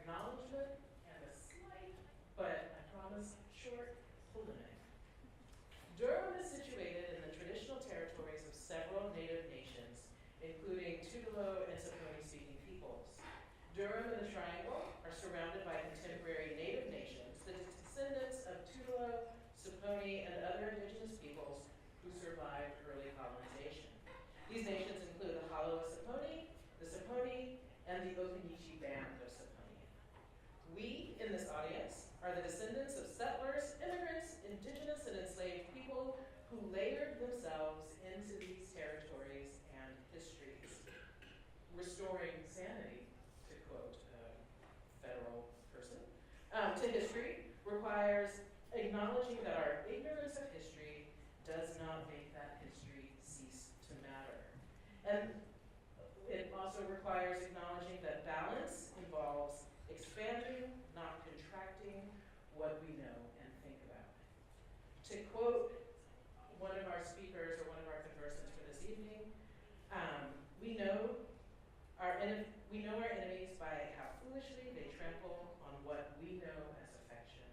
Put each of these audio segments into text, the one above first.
acknowledgement and a slight, but I promise, short preliminary. Durham is situated in the traditional territories of several native nations, including Tutelo and Saponi-speaking peoples. Durham and the Triangle are surrounded by contemporary native nations, the descendants of Tutelo, Saponi, and other indigenous peoples who survived early colonization. These nations include the Halo of Saponi, the Saponi, and the Occaneechi Band of Saponi. We, in this audience, are the descendants of settlers, immigrants, indigenous, and enslaved people who layered themselves into these territories and histories. Restoring sanity, to quote a federal person, to history requires acknowledging that our ignorance of history does not make that history cease to matter. And it also requires acknowledging that balance involves expanding, not contracting, what we know and think about. To quote one of our speakers or one of our conversants for this evening, we know our enemies by how foolishly they trample on what we know as affection,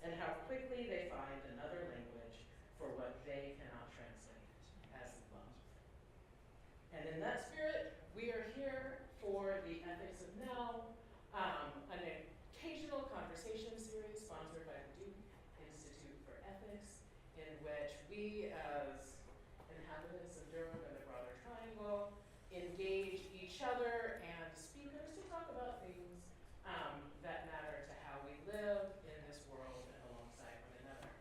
and how quickly they find another language for what they cannot translate as love. And in that spirit, we are here for the Ethics of Now, an occasional conversation series sponsored by the Duke Institute for Ethics, in which we, as inhabitants of Durham and the broader Triangle, engage each other and speakers to talk about things that matter to how we live in this world and alongside one another.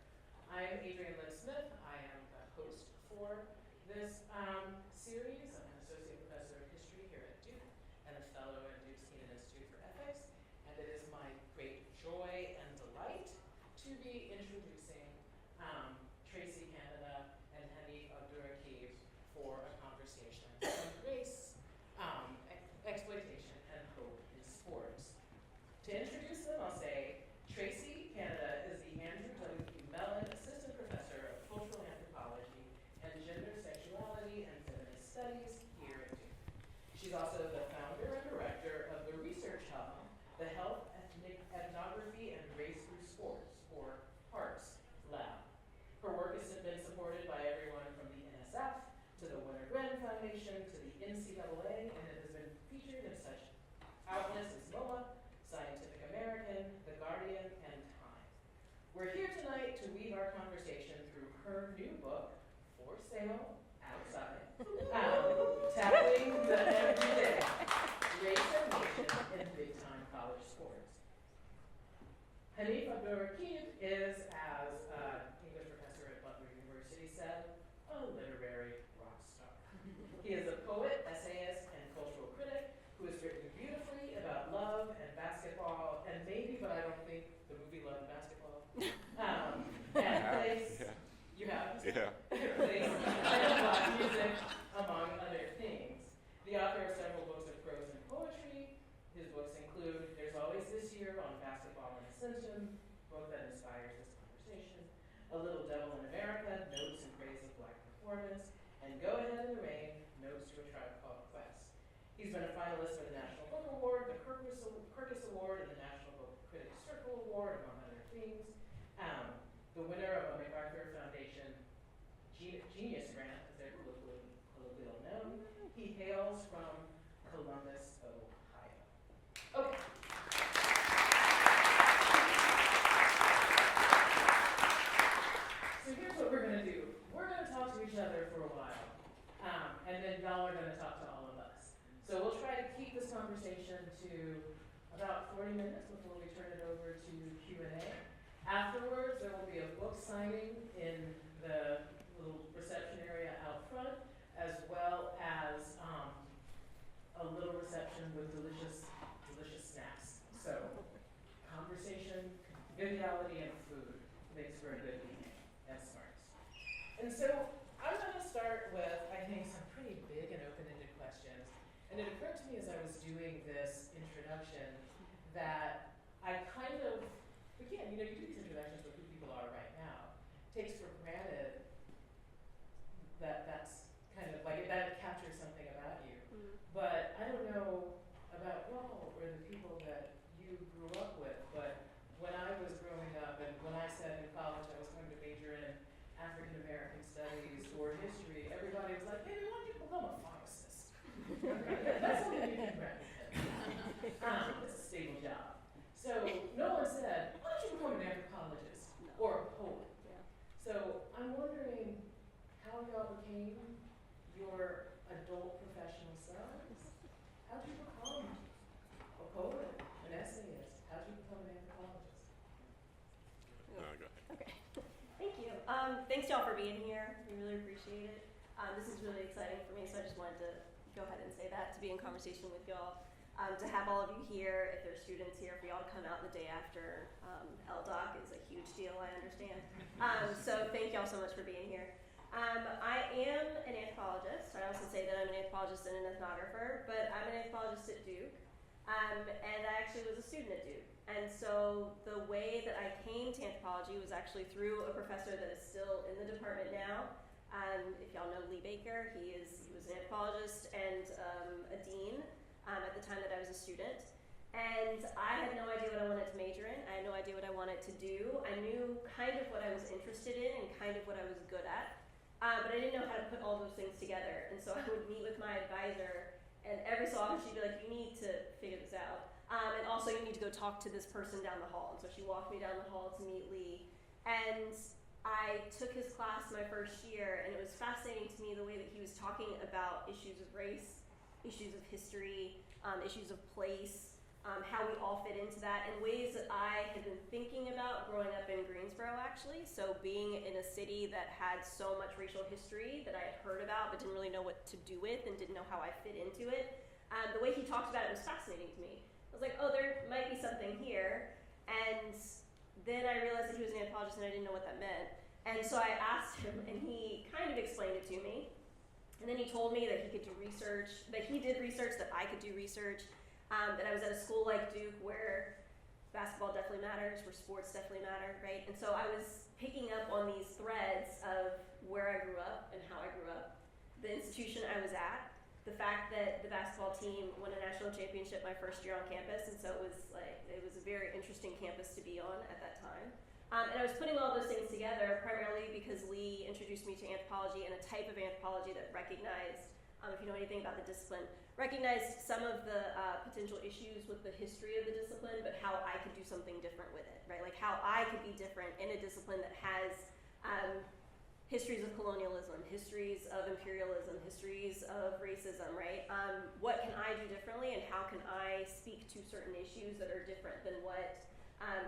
I am Adrienne Lynn-Smith. I am the host for this series. I'm an associate professor of history here at Duke and a fellow at Duke's Keenan Institute for Ethics. And it is my great joy and delight to be introducing Tracy Canada and Hanif Abdurraqib for a conversation on race, exploitation, and hope in sports. To introduce them, I'll say Tracy Canada is the Andrew W. Mellon Assistant Professor of Cultural Anthropology and Gender, Sexuality, and Feminist Studies here at Duke. She's also the founder and director of the Research Hub, the Health, Ethnography, and Race Through Sports, or HARTS Lab. Her work has been supported by everyone from the NSF to the Winter Gren Foundation to the NCAA, and it has been featured in such outlets as MoMA, Scientific American, The Guardian, and Time. We're here tonight to weave our conversation through her new book, for sale outside, tackling the everyday, race and nation in big-time college sports. Hanif Abdurraqib is, as English professor at Butler University said, a literary rock star. He is a poet, essayist, and cultural critic who has written beautifully about love and basketball, and maybe, but I don't think, the movie Love and Basketball. And plays, you have? Yeah. Plays and black music, among other things. The author of several books of prose and poetry. His books include There's Always This Year on Basketball and Ascension, book that inspires this conversation, A Little Devil in America, Notes in Praise of Black Performance, and Go Ahead in the Rain, Notes to a Tribe Called Quest. He's been a finalist for the National Book Award, the Curtis Award, and the National Book Critics Circle Award, among other things. The winner of a MacArthur Foundation Genius Grant, as they're colloquially known. He hails from Columbus, Ohio. Okay. So here's what we're going to do. We're going to talk to each other for a while, and then y'all are going to talk to all of us. So we'll try to keep this conversation to about 40 minutes before we turn it over to Q&A. Afterwards, there will be a book signing in the little reception area out front, as well as a little reception with delicious snacks. So, conversation, conviviality, and food makes for a good evening at Smarts. And so, I'm going to start with, I think, some pretty big and open-ended questions. And it occurred to me as I was doing this introduction that I kind of, again, you do these introductions with who people are right now, takes for granted that that's kind of like, that captures something about you. Mm-hmm. But I don't know about y'all or the people that you African American studies or history, everybody was like, "Baby, why don't you become a pharmacist?" That's something you can recommend. It's a stable job. So no one said, "Why don't you become an anthropologist or a poet?" Yeah. So I'm wondering how y'all became your adult professional selves. How'd you become a poet, an essayist? How'd you become an anthropologist? No, go ahead. Okay. Thank you. Thanks y'all for being here. We really appreciate it. This is really exciting for me, so I just wanted to go ahead and say that, to be in conversation with y'all. To have all of you here, if there's students here, for y'all to come out the day after LDOC is a huge deal, I understand. So thank y'all so much for being here. I am an anthropologist. I also say that I'm an anthropologist and an ethnographer, but I'm an anthropologist at Duke. And I actually was a student at Duke. And so the way that I came to anthropology was actually through a professor that is still in the department now. If y'all know Lee Baker, he was an anthropologist and a dean at the time that I was a student. And I had no idea what I wanted to major in. I had no idea what I wanted to do. I knew kind of what I was interested in and kind of what I was good at. But I didn't know how to put all those things together. And so I would meet with my advisor, and every so often she'd be like, "You need to figure this out. And also you need to go talk to this person down the hall." And so she walked me down the hall to meet Lee. And I took his class my first year, and it was fascinating to me the way that he was talking about issues of race, issues of history, issues of place, how we all fit into that in ways that I had been thinking about growing up in Greensboro, actually. So being in a city that had so much racial history that I had heard about but didn't really know what to do with and didn't know how I fit into it, the way he talked about it was fascinating to me. I was like, oh, there might be something here. And then I realized that he was an anthropologist and I didn't know what that meant. And so I asked him, and he kind of explained it to me. And then he told me that he could do research, that he did research, that I could do research, that I was at a school like Duke where basketball definitely matters, where sports definitely matter, right? And so I was picking up on these threads of where I grew up and how I grew up, the institution I was at, the fact that the basketball team won a national championship my first year on campus, and so it was a very interesting campus to be on at that time. And I was putting all those things together primarily because Lee introduced me to anthropology and a type of anthropology that recognized, if you know anything about the discipline, recognized some of the potential issues with the history of the discipline, but how I could do something different with it, right? Like how I could be different in a discipline that has histories of colonialism, histories of imperialism, histories of racism, right? What can I do differently, and how can I speak to certain issues that are different than what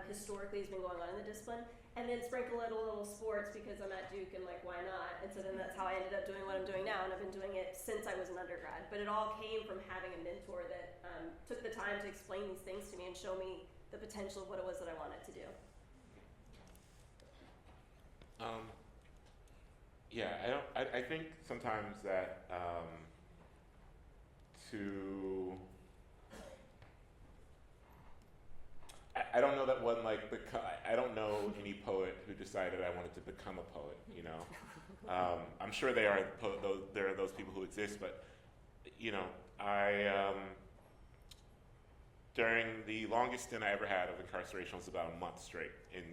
historically has been going on in the discipline, and then sprinkle it a little sports because I'm at Duke and like, why not? And so then that's how I ended up doing what I'm doing now, and I've been doing it since I was an undergrad. But it all came from having a mentor that took the time to explain these things to me and show me the potential of what it was that I wanted to do. Yeah, I think sometimes that I don't know that one I don't know any poet who decided I wanted to become a poet. You know, I'm sure there are those people who exist, but you know, during the longest stint I ever had of incarceration was about a month straight in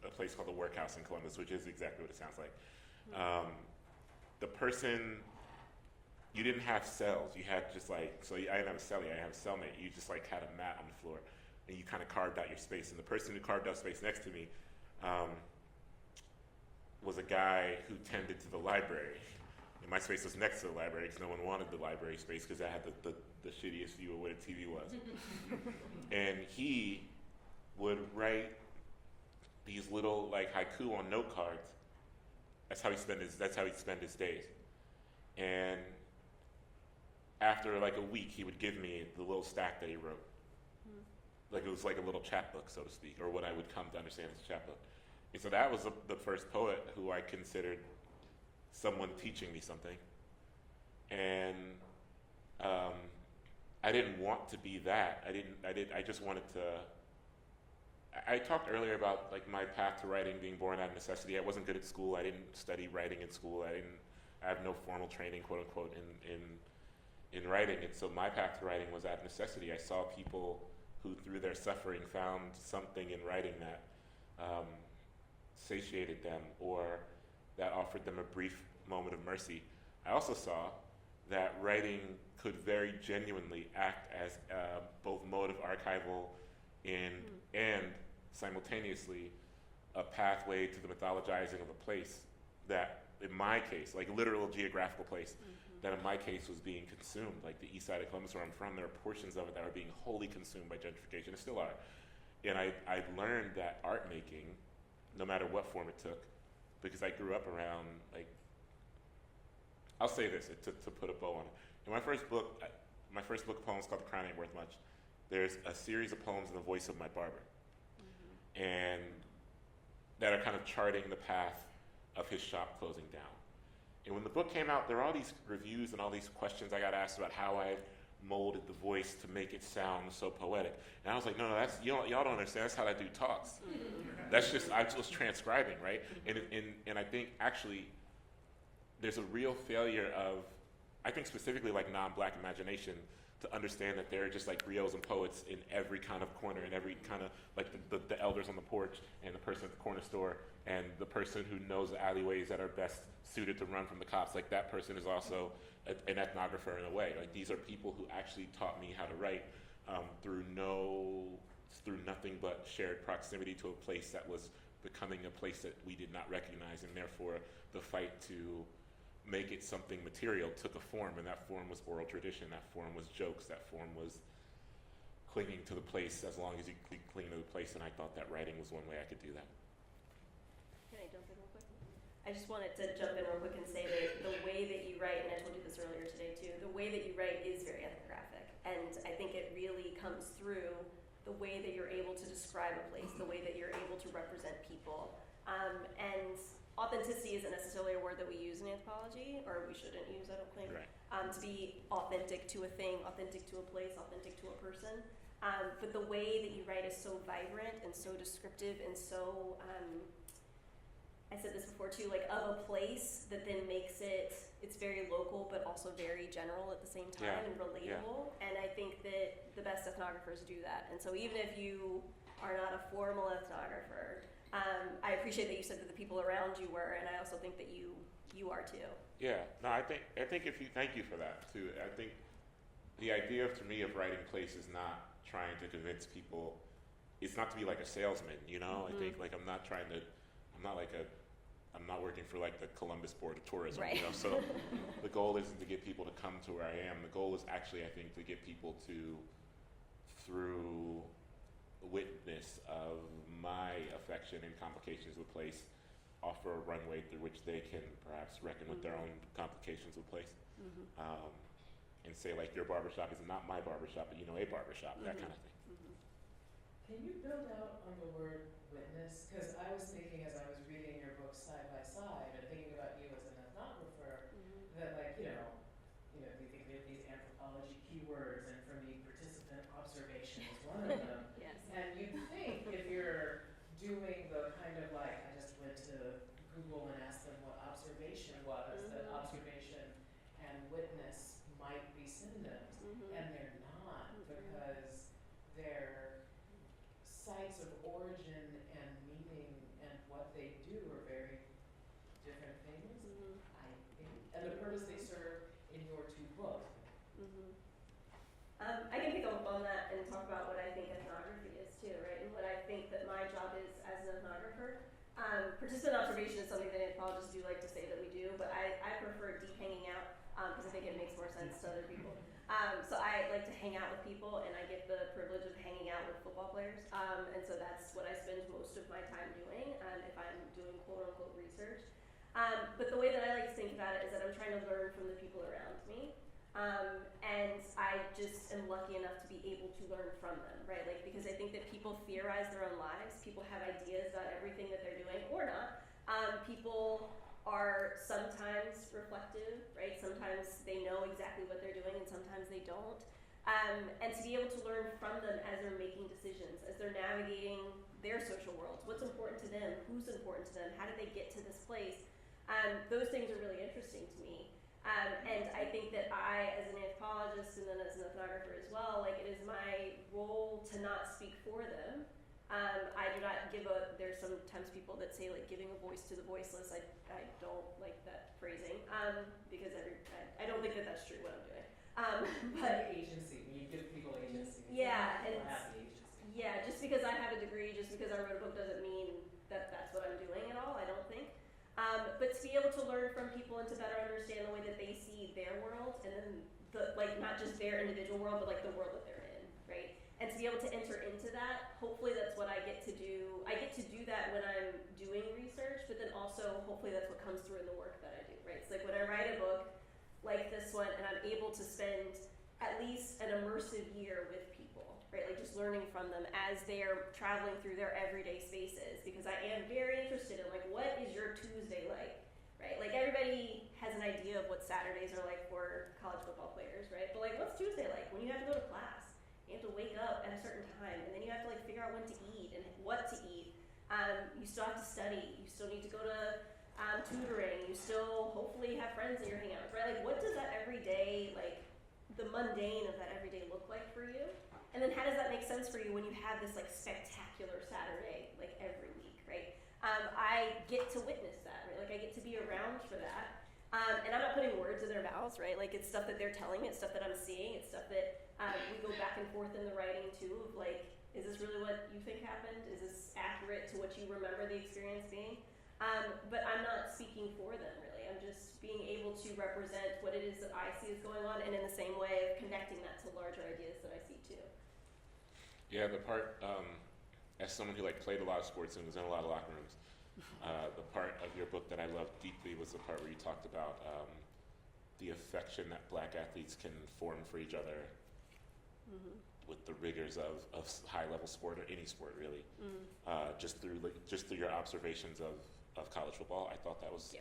a place called the Workhouse in Columbus, which is exactly what it sounds like. The person, you didn't have cells. You had just I didn't have a cellie, I had a cellmate. You just had a mat on the floor, and you kind of carved out your space. And the person who carved out space next to me was a guy who tended to the library. And my space was next to the library because no one wanted the library space because I had the shittiest view of what a TV was. And he would write these little haiku on note cards. That's how he spent his days. And after a week, he would give me the little stack that he wrote. It was like a little chapbook, so to speak, or what I would come to understand as a chapbook. And so that was the first poet who I considered someone teaching me something. And I didn't want to be that. I just wanted to. I talked earlier about my path to writing being born out of necessity. I wasn't good at school. I didn't study writing in school. I have no formal training, quote unquote, in writing. And so my path to writing was out of necessity. I saw people who, through their suffering, found something in writing that satiated them or that offered them a brief moment of mercy. I also saw that writing could very genuinely act as both mode of archival and simultaneously a pathway to the mythologizing of a place that, in my case, like literal geographical place, that in my case was being consumed. Like the east side of Columbus where I'm from, there are portions of it that are being wholly consumed by gentrification, and still are. And I learned that art making, no matter what form it took, because I grew up around, like, I'll say this to put a bow on it. In my first book of poems called The Crown Ain't Worth Much, there's a series of poems in the voice of my barber. And that are kind of charting the path of his shop closing down. And when the book came out, there were all these reviews and all these questions I got asked about how I molded the voice to make it sound so poetic. And I was like, no, that's, y'all don't understand, that's how that dude talks. That's just, I was transcribing, right? And I think actually there's a real failure of, I think specifically like non-Black imagination, to understand that there are just like griots and poets in every kind of corner, in every kind of, like the elders on the porch, and the person at the corner store, and the person who knows the alleyways that are best suited to run from the cops. Like that person is also an ethnographer in a way. Like these are people who actually taught me how to write through nothing but shared proximity to a place that was becoming a place that we did not recognize, and therefore the fight to make it something material took a form, and that form was oral tradition, that form was jokes, that form was clinging to the place as long as you cling to the place, and I thought that writing was one way I could do that. Can I jump in real quick? I just wanted to jump in real quick and say that the way that you write, and I told you this earlier today too, the way that you write is very ethnographic, and I think it really comes through the way that you're able to describe a place, the way that you're able to represent people, and authenticity isn't necessarily a word that we use in anthropology, or we shouldn't use, I don't think. Right. To be authentic to a thing, authentic to a place, authentic to a person. But the way that you write is so vibrant and so descriptive and so, I said this before too, like of a place that then makes it's very local but also very general at the same time and relatable. And I think that the best ethnographers do that. And so even if you are not a formal ethnographer, I appreciate that you said that the people around you were, and I also think that you are too. Yeah, no, I think if you, thank you for that too. I think the idea to me of writing place is not trying to convince people, it's not to be like a salesman, you know? I think like I'm not working for like the Columbus Board of Tourism, right. You know? So the goal isn't to get people to come to where I am. The goal is actually, I think, to get people to, through witness of my affection and complications with place, offer a runway through which they can perhaps reckon with their own complications with place, and say like your barbershop is not my barbershop, but you know a barbershop, that kind of thing. Can you build out on the word witness? Because I was thinking as I was reading your book side by side and thinking about you as an ethnographer, that like, you know, you think of these anthropology keywords, and for me, participant observation is one of them. Yes. And you'd think if you're doing the kind of like, I just went to Google and asked them what observation was, that observation and witness might be synonyms, and they're not, because they're sites of origin and meaning, and what they do are very different things, I think, and the purpose they serve in your two books. I can pick up on that and talk about what I think ethnography is too, right? And what I think that my job is as an ethnographer. Participant observation is something that anthropologists do like to say that we do, but I prefer deep hanging out because I think it makes more sense to other people. So I like to hang out with people, and I get the privilege of hanging out with football players. And so that's what I spend most of my time doing if I'm doing quote-unquote research. But the way that I like to think about it is that I'm trying to learn from the people around me. And I just am lucky enough to be able to learn from them, right? Like, because I think that people theorize their own lives. People have ideas about everything that they're doing, or not. People are sometimes reflective, right? Sometimes they know exactly what they're doing, and sometimes they don't. And to be able to learn from them as they're making decisions, as they're navigating their social worlds, what's important to them, who's important to them, how did they get to this place? Those things are really interesting to me. And I think that I, as an anthropologist and then as an ethnographer as well, like it is my role to not speak for them, I do not give there's sometimes people that say like giving a voice to the voiceless. I don't like that phrasing, because I don't think that that's true what I'm doing. But Agency, when you give people agency. Yeah, People and have the agency. yeah, just because I have a degree, just because I wrote a book doesn't mean that that's what I'm doing at all, I don't think. But to be able to learn from people and to better understand the way that they see their world, and then not just their individual world, but like the world that they're in, right? And to be able to enter into that, hopefully that's what I get to do. I get to do that when I'm doing research, but then also hopefully that's what comes through in the work that I do, right? It's like when I write a book like this one and I'm able to spend at least an immersive year with people, right? Like just learning from them as they're traveling through their everyday spaces, because I am very interested in like, what is your Tuesday like, right? Like everybody has an idea of what Saturdays are like for college football players, right? But like, what's Tuesday like when you have to go to class? You have to wake up at a certain time, and then you have to like figure out when to eat and what to eat. You still have to study. You still need to go to tutoring. You still hopefully have friends that you're hanging out with, right? Like, what does that everyday, like, the mundane of that everyday look like for you? And then how does that make sense for you when you have this like spectacular Saturday like every week, right? I get to witness that, right? Like I get to be around for that. And I'm not putting words in their mouths, right? Like it's stuff that they're telling me, it's stuff that I'm seeing, it's stuff that we go back and forth in the writing too of like, is this really what you think happened? Is this accurate to what you remember the experience being? But I'm not speaking for them really. I'm just being able to represent what it is that I see is going on, and in the same way of connecting that to larger ideas that I see too. Yeah, the part, as someone who like played a lot of sports and was in a lot of locker rooms, the part of your book that I loved deeply was the part where you talked about the affection that Black athletes can form for each other with the rigors of high-level sport or any sport, really. Just through your observations of college football, I thought that was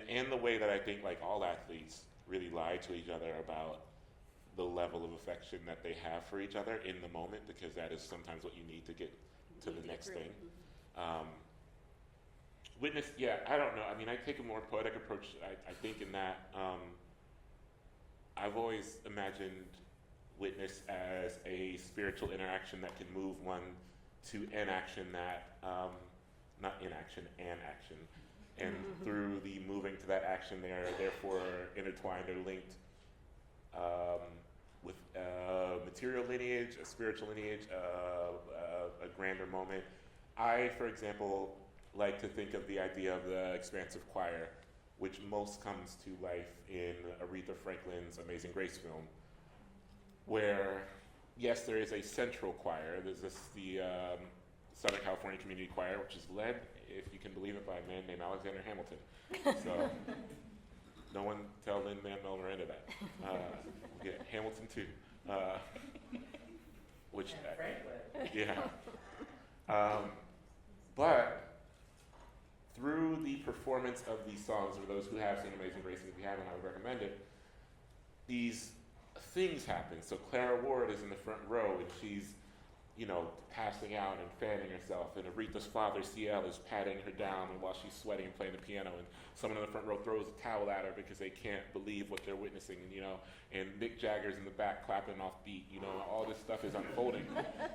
and the way that I think like all athletes really lie to each other about the level of affection that they have for each other in the moment, because that is sometimes what you need to get to the next thing. Witness, yeah, I don't know. I mean, I take a more poetic approach, I think, in that I've always imagined witness as a spiritual interaction that can move one to an action that, not inaction, an action. And through the moving to that action, they are therefore intertwined or linked with material lineage, a spiritual lineage, a grander moment. I, for example, like to think of the idea of the expansive choir, which most comes to life in Aretha Franklin's Amazing Grace film, where, yes, there is a central choir. There's the Southern California Community Choir, which is led, if you can believe it, by a man named Alexander Hamilton. So no one tell Lin-Manuel Miranda that. We'll get Hamilton too. Which, yeah. But through the performance of these songs, for those who have seen Amazing Grace, and if you haven't, I would recommend it, these things happen. So Clara Ward is in the front row, and she's, passing out and fanning herself, and Aretha's father, CL, is patting her down while she's sweating and playing the piano, and someone in the front row throws a towel at her because they can't believe what they're witnessing, and Mick Jagger's in the back clapping off beat, all this stuff is unfolding.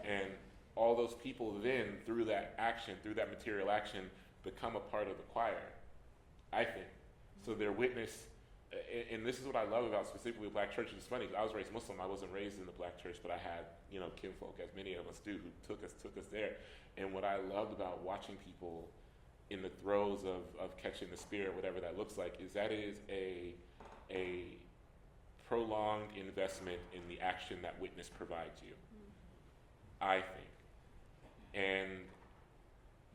And all those people then, through that action, through that material action, become a part of the choir, I think. So their witness, and this is what I love about specifically Black churches. It's funny, I was raised Muslim. I wasn't raised in the Black church, but I had, kinfolk, as many of us do, who took us there. And what I loved about watching people in the throes of catching the spirit, whatever that looks like, is that it is a prolonged investment in the action that witness provides you, I think. And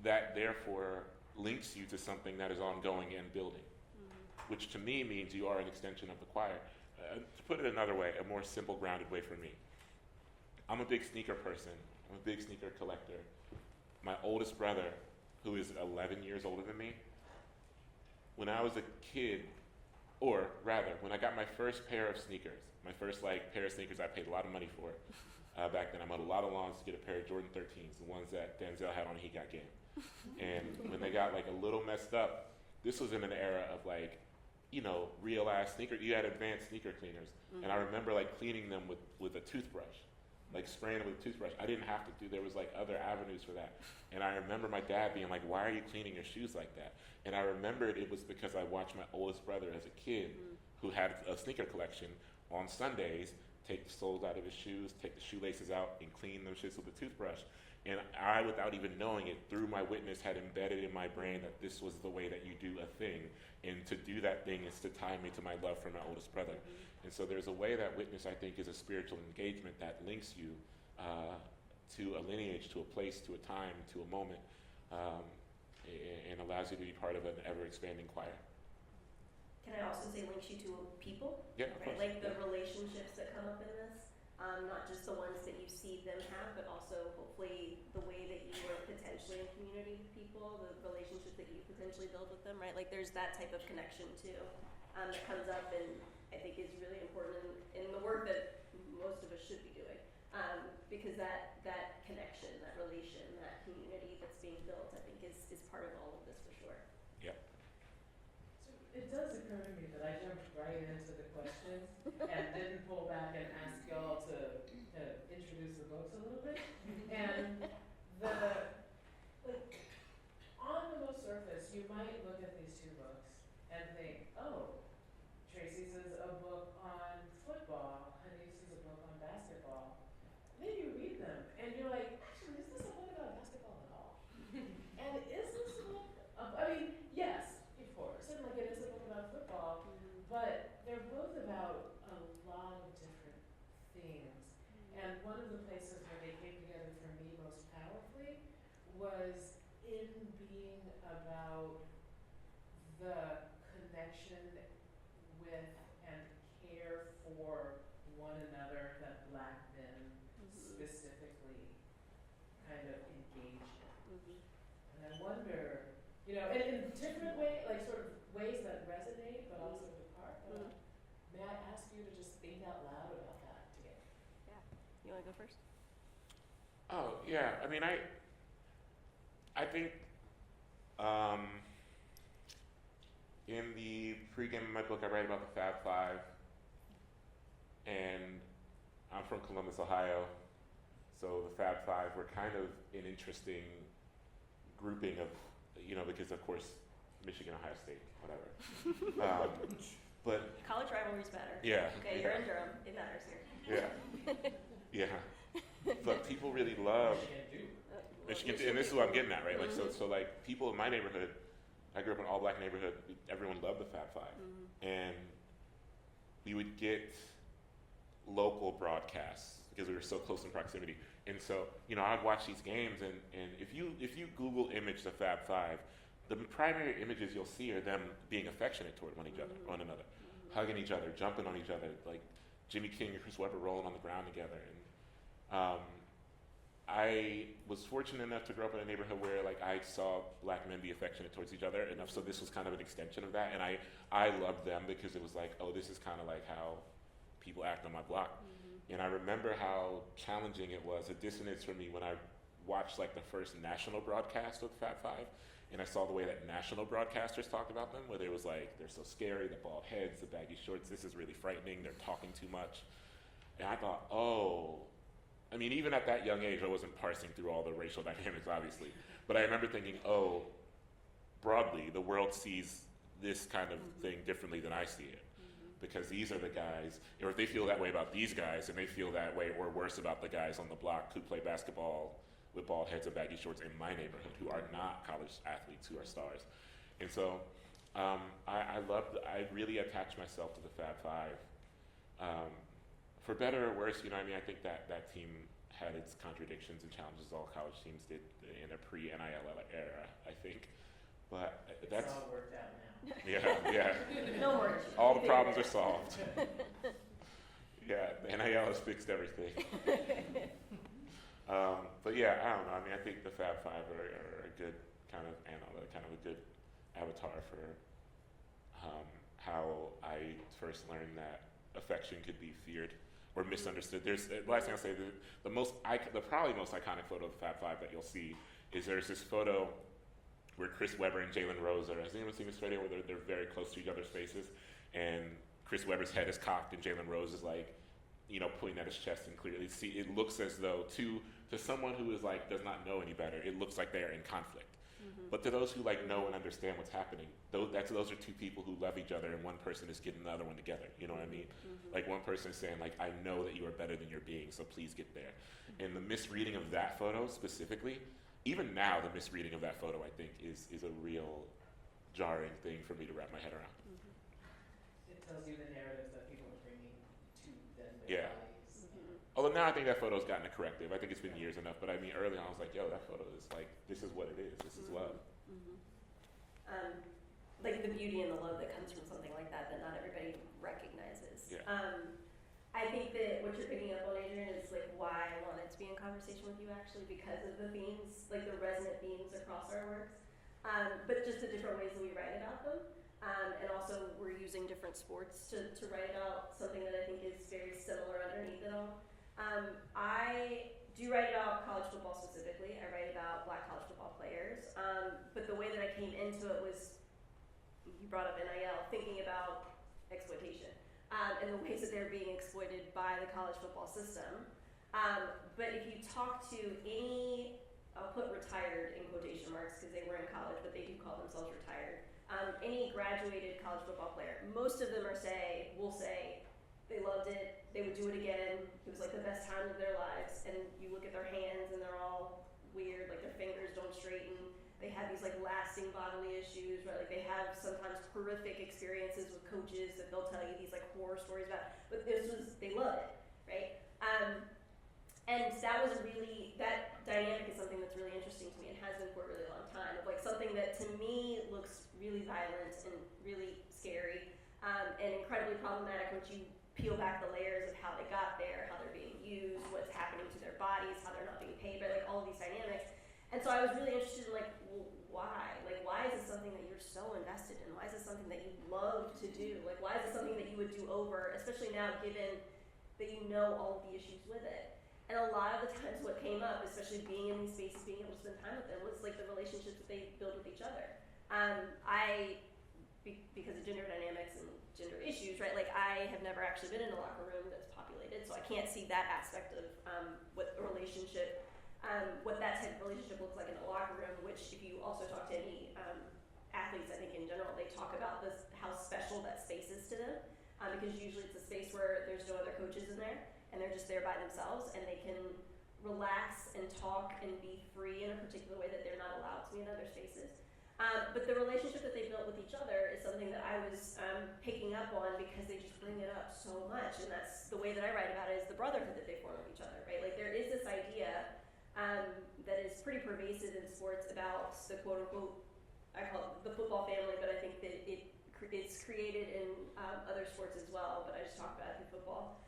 that therefore links you to something that is ongoing and building, which to me means you are an extension of the choir. To put it another way, a more simple, grounded way for me. I'm a big sneaker person. I'm a big sneaker collector. My oldest brother, who is 11 years older than me, when I was a kid, or rather, when I got my first pair of sneakers, my first pair of sneakers I paid a lot of money for, back then I mowed a lot of lawns to get a pair of Jordan 13s, the ones that Denzel had on He Got Game. And when they got a little messed up, this was in an era of real ass sneaker. You had advanced sneaker cleaners, and I remember cleaning them with a toothbrush, like spraying it with a toothbrush. I didn't have to do, there was like other avenues for that. And I remember my dad being like, why are you cleaning your shoes like that? And I remembered it was because I watched my oldest brother as a kid who had a sneaker collection on Sundays, take the soles out of his shoes, take the shoelaces out, and clean those shits with a toothbrush. And I, without even knowing it, through my witness, had embedded in my brain that this was the way that you do a thing. And to do that thing is to tie me to my love for my oldest brother. And so there's a way that witness, I think, is a spiritual engagement that links you to a lineage, to a place, to a time, to a moment, and allows you to be part of an ever-expanding choir. Can I also say links you to people? Yeah, of Right, course. like the relationships that come up in this, not just the ones that you see them have, but also hopefully the way that you are potentially in community with people, the relationship that you potentially build with them, right? Like there's that type of connection too, that comes up and I think is really important in the work that most of us should be doing, because that connection, that relation, that community that's being built, I think is part of all of this for sure. Yep. So it does occur to me that I jumped right into the questions and didn't pull back and ask y'all to introduce the books a little bit. And like, on the most surface, you might look at these two books and think, oh, Tracy's is a book on football, Hani's is a book on basketball. Then you read them and you're like, actually, is this a book about basketball at all? And is this a book, I mean, yes, of course, and like it is a book about football, but they're both about a lot of different things. And one of the places where they came together for me most powerfully was in being about the connection with and care for one another that Black men specifically kind of engage in. And I wonder, you know, and in different ways, like sort of ways that resonate but also depart. May I ask you to just think out loud about that together? Yeah. You want to go first? Oh, yeah. I mean, I think in the pregame of my book, I write about the Fab Five, and I'm from Columbus, Ohio, so the Fab Five were kind of an interesting grouping of, you know, because of course, Michigan, Ohio State, whatever. But College rivalries matter. yeah. Okay, yeah. you're in Durham. It matters here. Yeah. Yeah. But people really love Michigan, and this is what I'm getting at, right? Like, so like people in my neighborhood, I grew up in an all-black neighborhood. Everyone loved the Fab Five, and we would get local broadcasts because we were so close in proximity. And so, you know, I'd watch these games, and if you Google image the Fab Five, the primary images you'll see are them being affectionate toward one another, hugging each other, jumping on each other, like Jimmy King and Chris Webber rolling on the ground together. And I was fortunate enough to grow up in a neighborhood where like I saw Black men be affectionate towards each other enough, so this was kind of an extension of that. And I loved them because it was like, oh, this is kind of like how people act on my block. And I remember how challenging it was, a dissonance for me when I watched like the first national broadcast of Fab Five, and I saw the way that national broadcasters talked about them, where they was like, they're so scary, the bald heads, the baggy shorts, this is really frightening, they're talking too much. And I thought, oh, I mean, even at that young age, I wasn't parsing through all the racial dynamics, obviously, but I remember thinking, oh, broadly, the world sees this kind of thing differently than I see it. Because these are the guys, or if they feel that way about these guys, and they feel that way or worse about the guys on the block who play basketball with bald heads and baggy shorts in my neighborhood, who are not college athletes, who are stars. And so I really attached myself to the Fab Five. For better or worse, you know, I mean, I think that team had its contradictions and challenges, all college teams did in a pre-NIL era, I think. But that's It's all worked out now. yeah. No more issues. All the problems are solved. Yeah, the NIL has fixed everything. But yeah, I don't know. I mean, I think the Fab Five are a good kind of a good avatar for how I first learned that affection could be feared or misunderstood. There's last thing I'll say, the probably most iconic photo of the Fab Five that you'll see is there's this photo where Chris Webber and Jalen Rose are, has anyone seen this video where they're very close to each other's faces, and Chris Webber's head is cocked and Jalen Rose is like pointing at his chest and clearly see. It looks as though to someone who is like does not know any better, it looks like they are in conflict. But to those who like know and understand what's happening, those are two people who love each other, and one person is getting the other one together. You know what I mean? Like one person is saying like, I know that you are better than you're being, so please get there. And the misreading of that photo specifically, even now the misreading of that photo I think is a real jarring thing for me to wrap my head around. It tells you the narratives that people are bringing to them. Yeah. Bodies. Although now I think that photo's gotten a corrective. I think it's been years enough. But I mean, early on I was like, yo, that photo is like, this is what it is. This is love. Like the beauty and the love that comes from something like that not everybody recognizes. Yeah. I think that what you're picking up on, Adrian, is like why I wanted to be in conversation with you actually, because of the themes, like the resonant themes across our works, but just the different ways that we write about them. And also we're using different sports to write about something that I think is very similar underneath it all. I do write about college football specifically. I write about Black college football players. But the way that I came into it was, you brought up NIL, thinking about exploitation and the ways that they're being exploited by the college football system. But if you talk to any, I'll put retired in quotation marks because they were in college, but they do call themselves retired. Any graduated college football player, most of them will say they loved it, they would do it again, it was like the best time of their lives, and you look at their hands and they're all weird, like their fingers don't straighten, they have these like lasting bodily issues, right? Like they have sometimes horrific experiences with coaches that they'll tell you these like horror stories about, but they love it, right? And that dynamic is something that's really interesting to me and has been for a really long time, of like something that to me looks really violent and really scary, and incredibly problematic once you peel back the layers of how they got there, how they're being used, what's happening to their bodies, how they're not being paid, right? Like all of these dynamics. And so I was really interested in like, well, why? Like why is this something that you're so invested in? Why is this something that you love to do? Like why is it something that you would do over, especially now given that you know all of the issues with it? And a lot of the times what came up, especially being in these spaces, being able to spend time with them, was like the relationships that they build with each other. Because of gender dynamics and gender issues, right? Like I have never actually been in a locker room that's populated, so I can't see that aspect of what a relationship, what that type of relationship looks like in a locker room. Which, if you also talk to any athletes, I think in general, they talk about this, how special that space is to them, because usually it's a space where there's no other coaches in there, and they're just there by themselves, and they can relax and talk and be free in a particular way that they're not allowed to be in other spaces. But the relationship that they built with each other is something that I was picking up on because they just bring it up so much, and that's the way that I write about it, is the brotherhood that they form with each other, right? Like there is this idea that is pretty pervasive in sports about the quote-unquote, I call it the football family, but I think that it's created in other sports as well, but I just talked about it in football.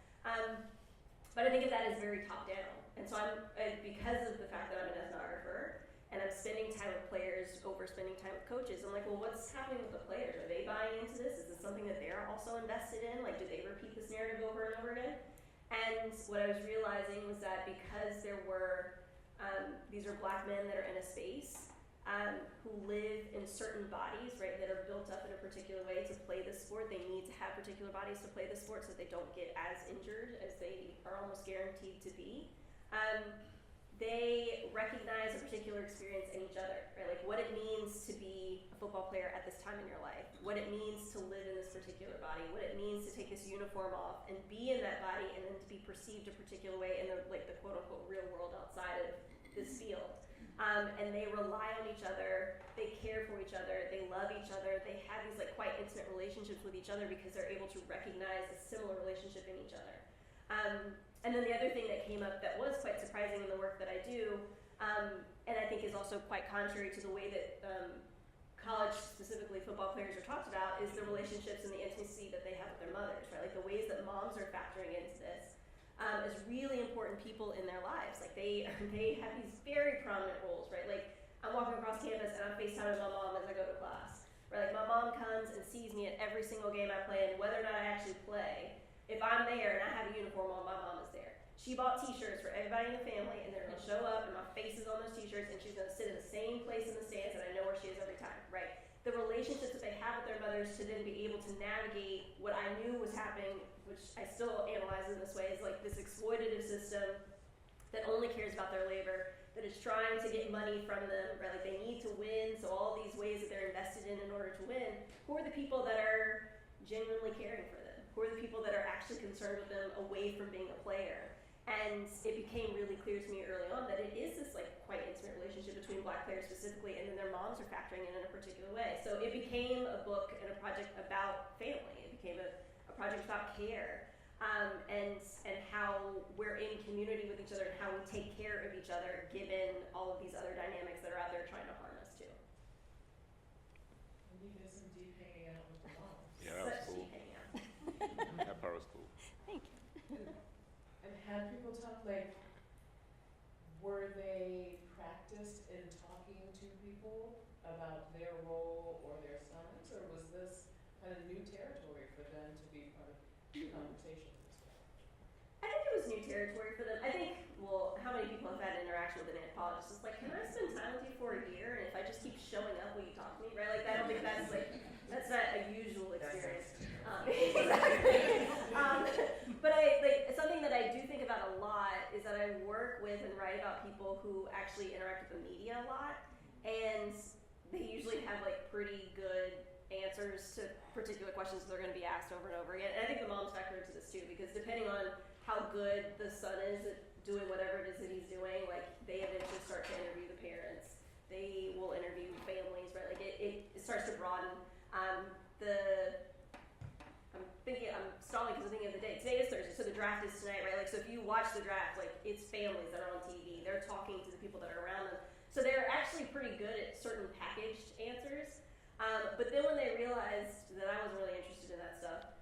But I think that is very top-down, and so because of the fact that I'm an ethnographer, and I'm spending time with players over spending time with coaches, I'm like, well, what's happening with the players? Are they buying into this? Is this something that they're also invested in? Like, do they repeat this narrative over and over again? And what I was realizing was that because there were, these are Black men that are in a space, who live in certain bodies, right, that are built up in a particular way to play this sport. They need to have particular bodies to play the sport so they don't get as injured as they are almost guaranteed to be. They recognize a particular experience in each other, right? Like what it means to be a football player at this time in your life, what it means to live in this particular body, what it means to take this uniform off and be in that body and then to be perceived a particular way in the quote unquote real world outside of this field. And they rely on each other, they care for each other, they love each other, they have these like quite intimate relationships with each other because they're able to recognize a similar relationship in each other. And then the other thing that came up that was quite surprising in the work that I do, and I think is also quite contrary to the way that college, specifically football players, are talked about, is the relationships and the intimacy that they have with their mothers, right? Like the ways that moms are factoring into this as really important people in their lives. Like they have these very prominent roles, right? Like I'm walking across campus and I'm FaceTiming my mom as I go to class, right? Like my mom comes and sees me at every single game I play, and whether or not I actually play, if I'm there and I have a uniform on, my mom is there. She bought t-shirts for everybody in the family, and they're gonna show up and my face is on those t-shirts, and she's gonna sit in the same place in the stands, and I know where she is every time, right? The relationships that they have with their mothers to then be able to navigate what I knew was happening, which I still analyze in this way, is like this exploitative system that only cares about their labor, that is trying to get money from them, right? Like they need to win, so all these ways that they're invested in order to win. Who are the people that are genuinely caring for them? Who are the people that are actually concerned with them away from being a player? And it became really clear to me early on that it is this like quite intimate relationship between Black players specifically, and then their moms are factoring in a particular way. So it became a book and a project about family. It became a project about care. And how we're in community with each other and how we take care of each other given all of these other dynamics that are out there trying to harm us too. And you did some deep hanging out with the moms. Yeah, that was Such cool. deep hanging out. That part was cool. Thank you. And had people talk, like, were they practiced in talking to people about their role or their sons, or was this kind of new territory for them to be part of the conversation? I think it was new territory for them. I think, well, how many people have had interaction with an anthropologist? It's like, can I spend time with you for a year, and if I just keep showing up, will you talk to me, right? Like, I don't think that's like, that's not a usual experience. Exactly. But something that I do think about a lot is that I work with and write about people who actually interact with the media a lot, and they usually have like pretty good answers to particular questions that they're going to be asked over and over again. And I think the moms factor into this too, because depending on how good the son is at doing whatever it is that he's doing, like they eventually start to interview the parents. They will interview families, right? Like it starts to broaden. I'm stalling because I'm thinking of the day. Today is Thursday, so the draft is tonight, right? Like, so if you watch the draft, like it's families that are on TV. They're talking to the people that are around them. So they're actually pretty good at certain packaged answers. But then when they realized that I wasn't really interested in that stuff,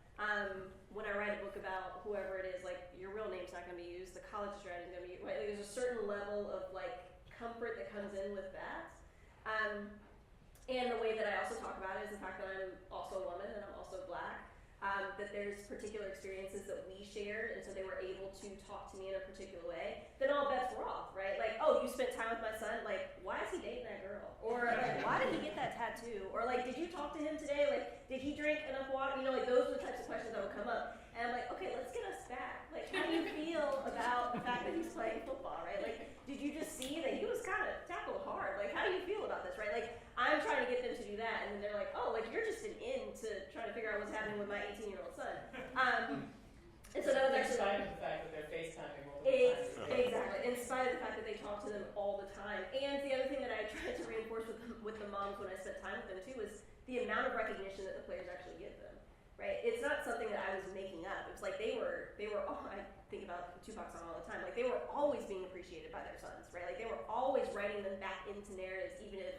when I write a book about whoever it is, like your real name's not going to be used, the college strategy is going to be used, right? Like, there's a certain level of like comfort that comes in with that. And the way that I also talk about it is the fact that I'm also a woman and I'm also Black. That there's particular experiences that we shared, and so they were able to talk to me in a particular way, then all bets were off, right? Like, oh, you spent time with my son, like, why is he dating that girl? Or like, why did he get that tattoo? Or like, did you talk to him today? Like, did he drink enough water? You know, like those were the types of questions that would come up. And I'm like, okay, let's get us back. Like, how do you feel about the fact that he's playing football, right? Like, did you just see that he was kind of tackled hard? Like, how do you feel about this, right? Like, I'm trying to get them to do that, and then they're like, oh, like, you're just into trying to figure out what's happening with my 18-year-old son. And so that was actually... In spite of the fact that they're FaceTiming multiple times. Exactly. In spite of the fact that they talk to them all the time. And the other thing that I tried to reinforce with the moms when I spent time with them, too, is the amount of recognition that the players actually give them, right? It's not something that I was making up. It was like they were I think about Tupac's song all the time, like they were always being appreciated by their sons, right? Like they were always writing them back into narratives, even if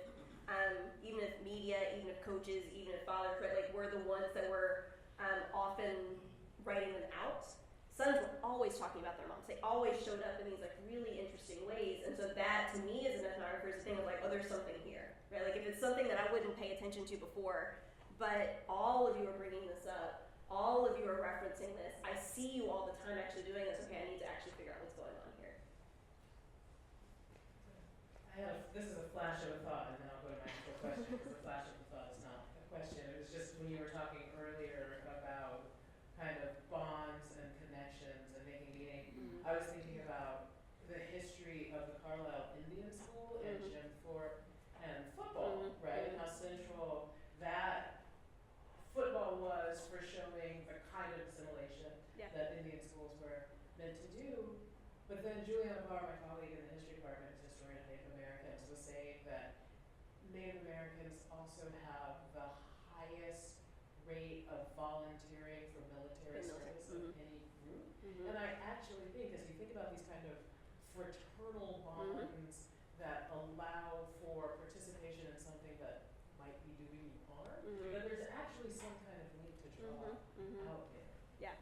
media, even if coaches, even if fathers, right, like were the ones that were often writing them out. Sons were always talking about their moms. They always showed up in these like really interesting ways, and so that to me as an ethnographer is a thing of like, oh, there's something here, right? Like if it's something that I wouldn't pay attention to before, but all of you are bringing this up, all of you are referencing this. I see you all the time actually doing this. Okay, I need to actually figure out what's going on here. This is a flash of a thought, and then I'll go to my actual question, because the flash of a thought is not a question. It was just when you were talking earlier about kind of bonds and connections and making meaning, I was thinking about the history of the Carlisle Indian School and Jim Thorpe and football, right? And how central that football was for showing the kind of assimilation that Indian schools were meant to do. But then Juliana Barr, my colleague in the history department, is a historian of Native Americans, was saying that Native Americans also have the highest rate of volunteering for military service of any group. And I actually think, as you think about these kind of fraternal bonds that allow for participation in something that might be doing you harm, that there's actually some kind of link to draw out there. Yeah,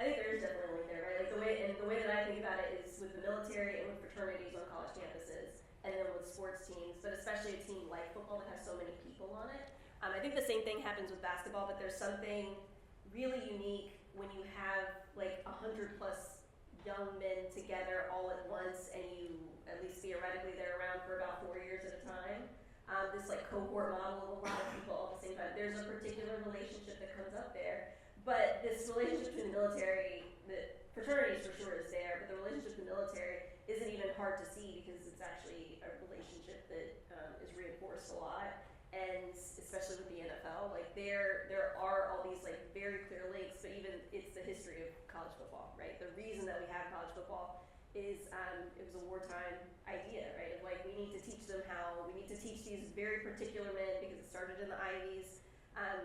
I think there is definitely a link there, right? Like the way that I think about it is with the military and with fraternities on college campuses, and then with sports teams, but especially a team like football that has so many people on it. I think the same thing happens with basketball, but there's something really unique when you have like 100+ young men together all at once, and you, at least theoretically, they're around for about 4 years at a time. This like cohort model of a lot of people all at the same time. this relationship between the military, the fraternities for sure is there, but the relationship with the military isn't even hard to see because it's actually a relationship that is reinforced a lot, and especially with the NFL, like there are all these like very clear links, but even it's the history of college football, right? The reason that we have college football is it was a wartime idea, right? Of like we need to teach these very particular men because it started in the Ivies.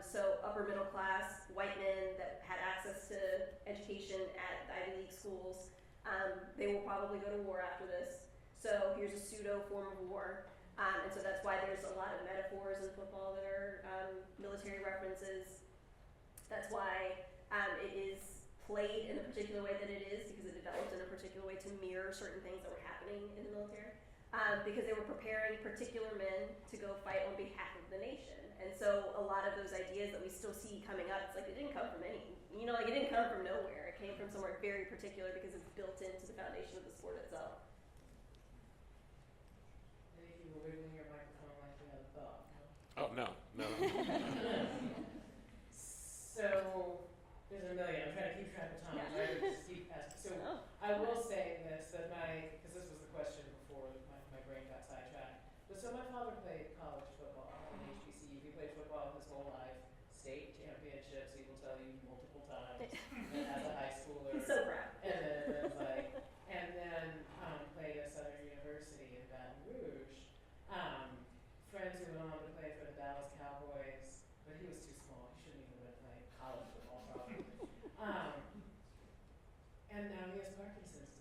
So upper middle class white men that had access to education at the Ivy League schools, they will probably go to war after this. So here's a pseudo form of war. And so that's why there's a lot of metaphors in football that are military references. That's why it is played in a particular way that it is, because it developed in a particular way to mirror certain things that were happening in the military. Because they were preparing particular men to go fight on behalf of the nation. And so a lot of those ideas that we still see coming up, it's like it didn't come from it didn't come from nowhere. It came from somewhere very particular because it's built into the foundation of the sport itself. I think you were wiggling your microphone like you had a thought. Oh, no. So, there's a million. I'm trying to keep track of time. Yeah. Right? Just keep asking. So, Oh. I will say this, that because this was the question before my brain got sidetracked. But so my father played college football in HBCU. He played football his whole life, state championships, he will tell you multiple times, and as a high schooler. He's so proud. And then played at Southern University in Baton Rouge. Friends who went on to play for the Dallas Cowboys, but he was too small. He shouldn't even have been playing college football probably. And now he has Parkinson's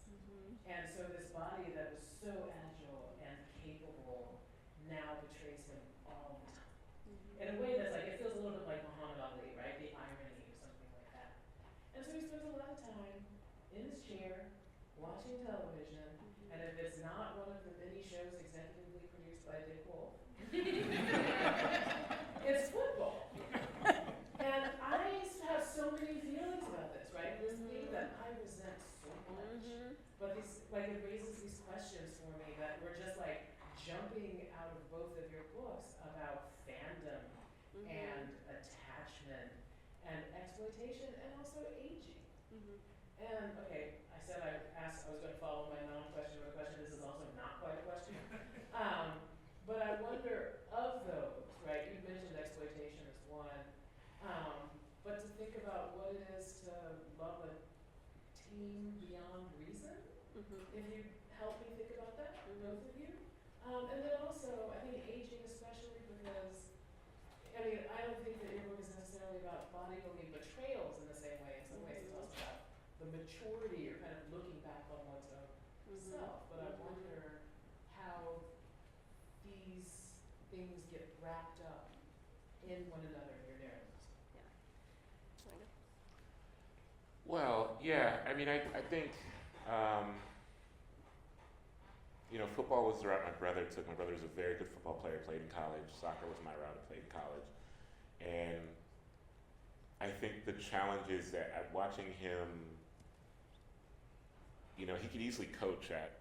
disease. And so this body that was so agile and capable now betrays him all the time. In a way that's like, it feels a little bit like Muhammad Ali, right? The irony or something like that. And so he spends a lot of time in his chair, watching television, and if it's not one of the many shows executively produced by Dick Wolf, it's football. And I have so many feelings about this, right? This thing that I resent so much. But it raises these questions for me that we're just like jumping out of both of your books about fandom and attachment and exploitation and also aging. And okay, I said I was going to follow my non-question with a question. This is also not quite a question. But I wonder, of those, right? You mentioned exploitation as one. But to think about what it is to love a team beyond reason, if you help me think about that, both of you. And then also, I think aging especially because, I don't think that your book is necessarily about bodybuilding betrayals in the same way. In some ways it talks about the maturity or kind of looking back on one's own self. But I wonder how these things get wrapped up in one another in your narratives. Well, yeah, I think, football was the route my brother took. My brother was a very good football player, played in college. Soccer was my route, I played in college. And I think the challenge is that at watching him, he could easily coach at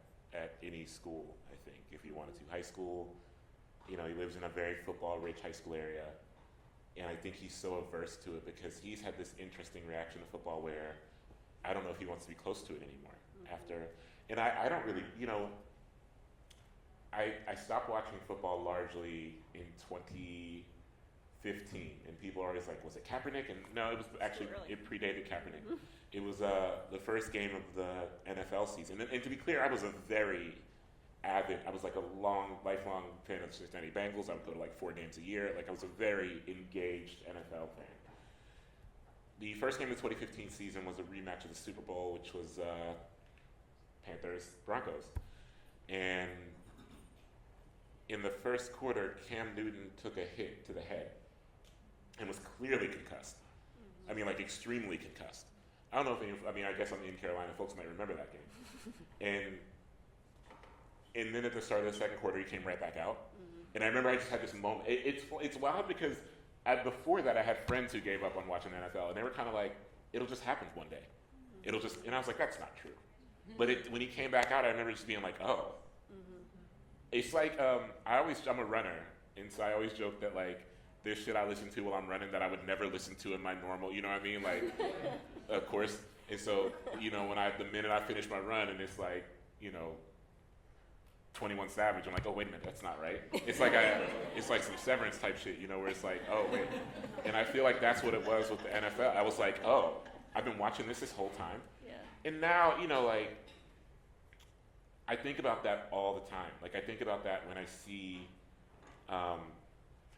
any school, I think, if he wanted to. High school, he lives in a very football-rich high school area. And I think he's so averse to it because he's had this interesting reaction to football where I don't know if he wants to be close to it anymore after. And I don't really, I stopped watching football largely in 2015, and people are always like, was it Kaepernick? And no, it was actually, it predated Kaepernick. It was the first game of the NFL season. And to be clear, I was a very avid, I was like a lifelong fan of the Cincinnati Bengals. I would go to like 4 games a year. Like I was a very engaged NFL fan. The first game of the 2015 season was a rematch of the Super Bowl, which was Panthers-Broncos. And in the first quarter, Cam Newton took a hit to the head and was clearly concussed. Extremely concussed. I don't know if I guess I'm in Carolina, folks might remember that game. And then at the start of the second quarter, he came right back out. And I remember I just had this moment. It's wild because before that, I had friends who gave up on watching the NFL, and they were kind of like, it'll just happen one day. And I was like, that's not true. But when he came back out, I remember just being like, oh. It's like, I'm a runner, and so I always joke that like, there's shit I listen to while I'm running that I would never listen to in my normal, you know what I mean? Like, of course. And so, you know, the minute I finish my run and it's like, you know, 21 Savage, I'm like, oh, wait a minute, that's not right. It's like some Severance type shit, you know, where it's like, oh, wait. And I feel like that's what it was with the NFL. I was like, oh, I've been watching this whole time. Yeah. And now, you know, like, I think about that all the time. Like, I think about that when I see,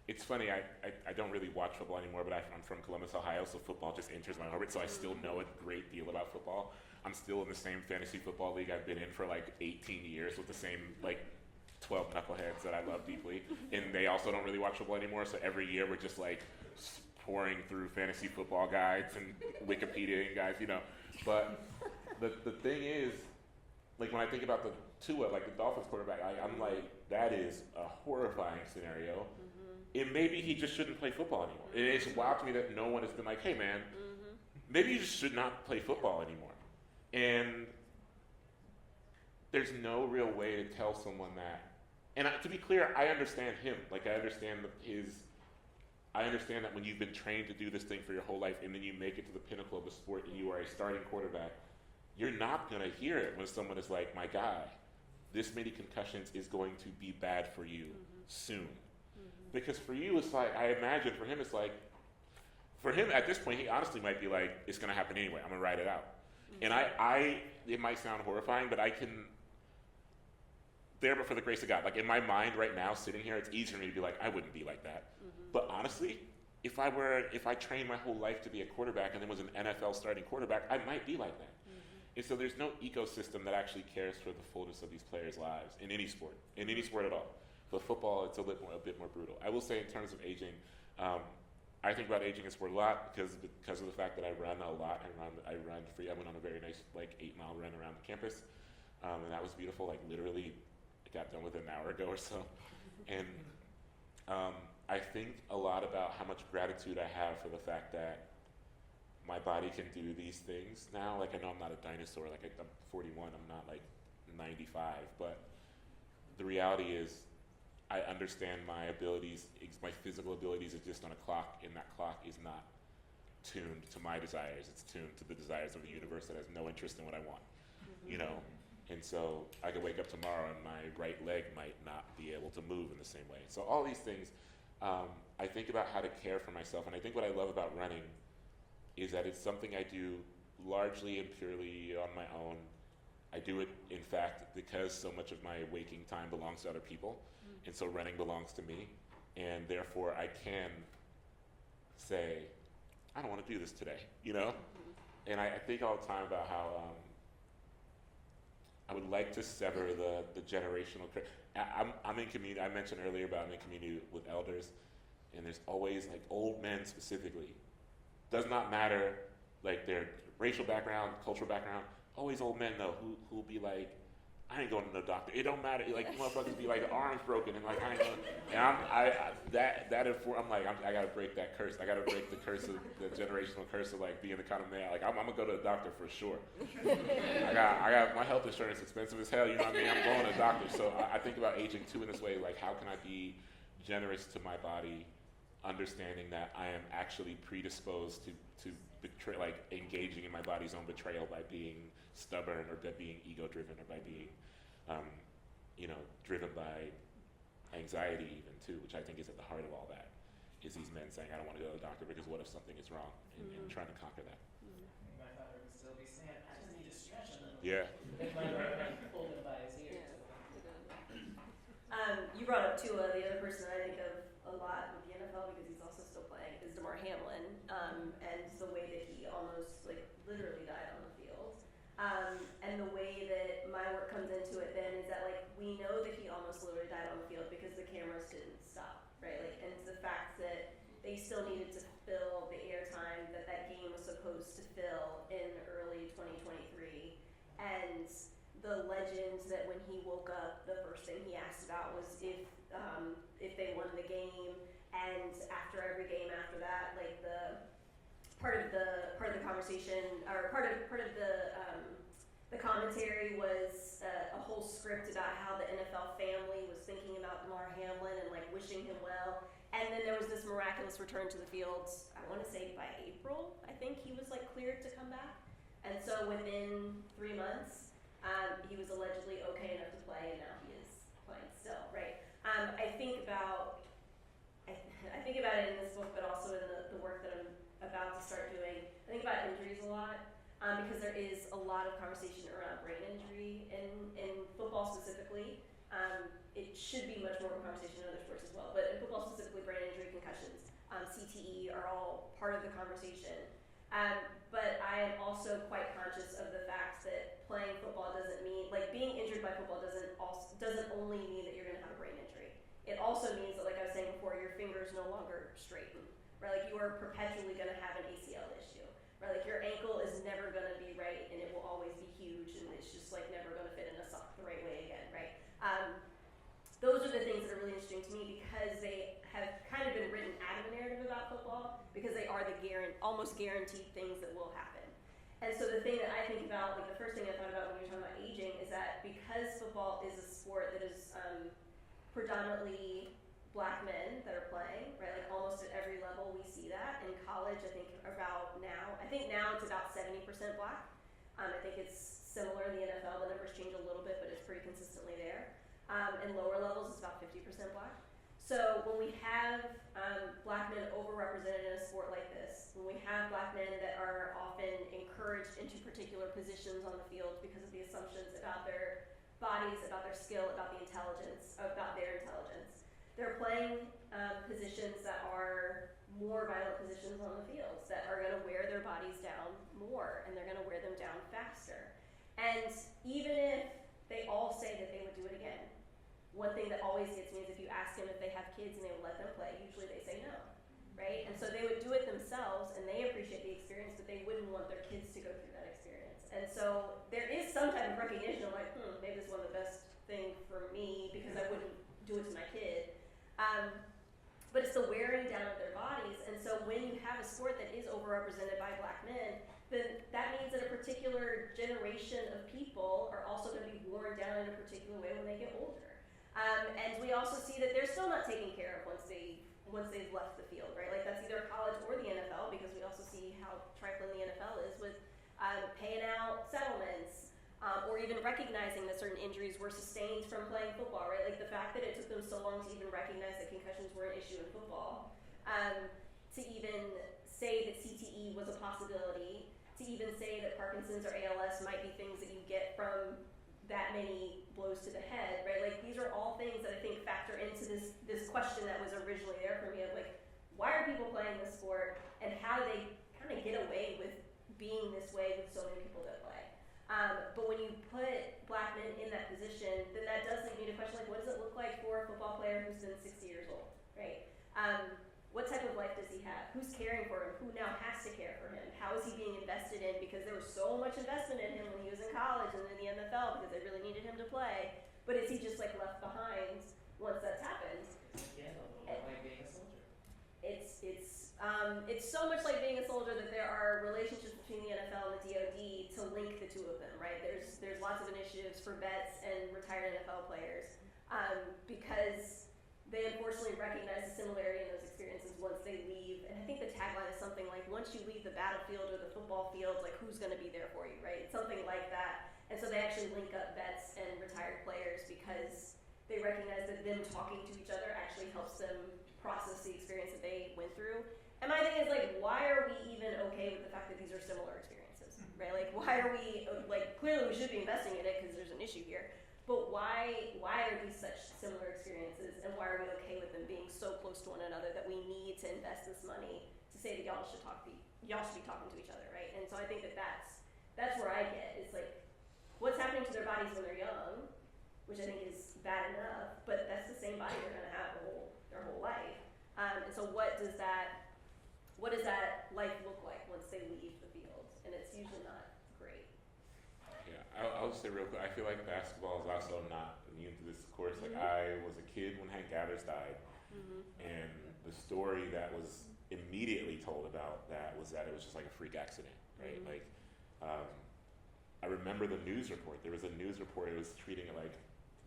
it's funny, I don't really watch football anymore, but I'm from Columbus, Ohio, so football just enters my orbit, so I still know a great deal about football. I'm still in the same fantasy football league I've been in for like 18 years with the same like 12 knuckleheads that I love deeply. And they also don't really watch football anymore, so every year we're just like pouring through fantasy football guides and Wikipedia guides, you know. But the thing is, like when I think about the Tua, like the Dolphins quarterback, I'm like, that is a horrifying scenario. And maybe he just shouldn't play football anymore. And it's wild to me that no one has been like, hey man, maybe you just should not play football anymore. And there's no real way to tell someone that. And to be clear, I understand him. Like I understand that when you've been trained to do this thing for your whole life and then you make it to the pinnacle of the sport and you are a starting quarterback, you're not gonna hear it when someone is like, my guy, this many concussions is going to be bad for you soon. Because for you, it's like, I imagine for him, it's like, for him at this point, he honestly might be like, it's gonna happen anyway, I'm gonna ride it out. And it might sound horrifying, but I can, there but for the grace of God. Like in my mind right now, sitting here, it's easier for me to be like, I wouldn't be like that. But honestly, if I trained my whole life to be a quarterback and then was an NFL starting quarterback, I might be like that. And so there's no ecosystem that actually cares for the fullness of these players' lives in any sport at all. But football, it's a bit more brutal. I will say in terms of aging, I think about aging in sport a lot because of the fact that I run a lot. I run free. I went on a very nice 8-mile run around the campus, and that was beautiful. Like literally, I got done with it an hour ago or so. And I think a lot about how much gratitude I have for the fact that my body can do these things now. Like I know I'm not a dinosaur. Like I'm 41. I'm not like 95. But the reality is, I understand my abilities, my physical abilities exist on a clock, and that clock is not tuned to my desires. It's tuned to the desires of a universe that has no interest in what I want, you know? And so I could wake up tomorrow and my right leg might not be able to move in the same way. So all these things, I think about how to care for myself, and I think what I love about running is that it's something I do largely and purely on my own. I do it, in fact, because so much of my waking time belongs to other people. And so running belongs to me, and therefore I can say, I don't want to do this today, you know? And I think all the time about how I would like to sever the generational. I'm in community. I mentioned earlier about I'm in community with elders, and there's always like old men specifically. Does not matter like their racial background, cultural background. Always old men though who'll be like, I ain't going to no doctor. It don't matter. Like motherfuckers be like arms broken and like I ain't going. And I'm like I gotta break that curse. I gotta break the curse of the generational curse of like being the kind of man. Like I'm gonna go to the doctor for sure. I got my health insurance expensive as hell. You know what I mean? I'm going to the doctor. So I think about aging too in this way. Like how can I be generous to my body, understanding that I am actually predisposed to betray, like engaging in my body's own betrayal by being stubborn or by being ego-driven or by being, driven by anxiety even too, which I think is at the heart of all that, is these men saying, I don't want to go to the doctor because what if something is wrong, and trying to conquer that. My father would still be saying, I just need to stretch a little. Yeah. If my girlfriend pulled him by his ears. You brought up Tua. The other person I think of a lot with the NFL because he's also still playing is DeMar Hamlin, and the way that he almost literally died on the field. And the way that my work comes into it then is that we know that he almost literally died on the field because the cameras didn't stop, right? And it's the fact that they still needed to fill the airtime that game was supposed to fill in early 2023. And the legend that when he woke up, the first thing he asked about was if they won the game. And after every game after that, the part of the conversation or part of the commentary was a whole script about how the NFL family was thinking about DeMar Hamlin and wishing him well. And then there was this miraculous return to the fields, I want to say by April, I think he was like cleared to come back. And so within 3 months, he was allegedly okay enough to play, and now he is playing still, right? I think about it in this book, but also in the work that I'm about to start doing. I think about injuries a lot, because there is a lot of conversation around brain injury in football specifically. It should be much more of a conversation in other sports as well, but in football specifically, brain injury, concussions, CTE are all part of the conversation. But I am also quite conscious of the fact that playing football doesn't mean, like being injured by football doesn't only mean that you're going to have a brain injury. It also means that, like I was saying before, your fingers no longer straighten, right? Like you are perpetually going to have an ACL issue, right? Like your ankle is never going to be right, and it will always be huge, and it's just like never going to fit in a sock the right way again, right? Those are the things that are really interesting to me because they have kind of been written out of a narrative about football because they are the almost guaranteed things that will happen. And so the thing that I think about, like the first thing I thought about when you're talking about aging is that because football is a sport that is predominantly black men that are playing, right? Like almost at every level we see that. In college, I think now it's about 70% black. I think it's similar in the NFL. The numbers change a little bit, but it's pretty consistently there. In lower levels, it's about 50% black. So when we have black men overrepresented in a sport like this, when we have black men that are often encouraged into particular positions on the field because of the assumptions about their bodies, about their skill, about their intelligence, they're playing positions that are more violent positions on the fields that are going to wear their bodies down more, and they're going to wear them down faster. And even if they all say that they would do it again, one thing that always gets me is if you ask them if they have kids and they would let them play, usually they say no, right? And so they would do it themselves, and they appreciate the experience, but they wouldn't want their kids to go through that experience. And so there is some type of recognition of like, maybe this is one of the best things for me because I wouldn't do it to my kid. But it's the wearing down of their bodies, and so when you have a sport that is overrepresented by black men, then that means that a particular generation of people are also going to be worn down in a particular way when they get older. And we also see that they're still not taken care of once they've left the field, right? Like that's either college or the NFL, because we also see how trifling the NFL is with paying out settlements, or even recognizing that certain injuries were sustained from playing football, right? Like the fact that it took them so long to even recognize that concussions were an issue in football, to even say that CTE was a possibility, to even say that Parkinson's or ALS might be things that you get from that many blows to the head, right? Like these are all things that I think factor into this question that was originally there for me of like, why are people playing this sport, and how do they kind of get away with being this way with so many people that play? But when you put black men in that position, then that does lead me to question like, what does it look like for a football player who's been 60 years old, right? What type of life does he have? Who's caring for him? Who now has to care for him? How is he being invested in? Because there was so much investment in him when he was in college and in the NFL because they really needed him to play. But is he just like left behind once that's happened? Yeah, a little bit like being a soldier. It's so much like being a soldier that there are relationships between the NFL and the DoD to link the two of them, right? There's lots of initiatives for vets and retired NFL players because they unfortunately recognize the similarity in those experiences once they leave. And I think the tagline is something like, once you leave the battlefield or the football field, like who's going to be there for you, right? It's something like that. And so they actually link up vets and retired players because they recognize that them talking to each other actually helps them process the experience that they went through. And my thing is like, why are we even okay with the fact that these are similar experiences, right? Like, why are we, like, clearly we should be investing in it because there's an issue here. But why are these such similar experiences, and why are we okay with them being so close to one another that we need to invest this money to say that y'all should be talking to each other, right? And so I think that that's where I get, is like, what's happening to their bodies when they're young, which I think is bad enough, but that's the same body they're going to have their whole life. And so what does that life look like once they leave the field? And it's usually not great. I'll just say real quick, I feel like basketball is also not immune to this course. Like I was a kid when Hank Gathers died, and the story that was immediately told about that was that it was just like a freak accident, right? Like I remember the news report. There was a news report, it was treating it like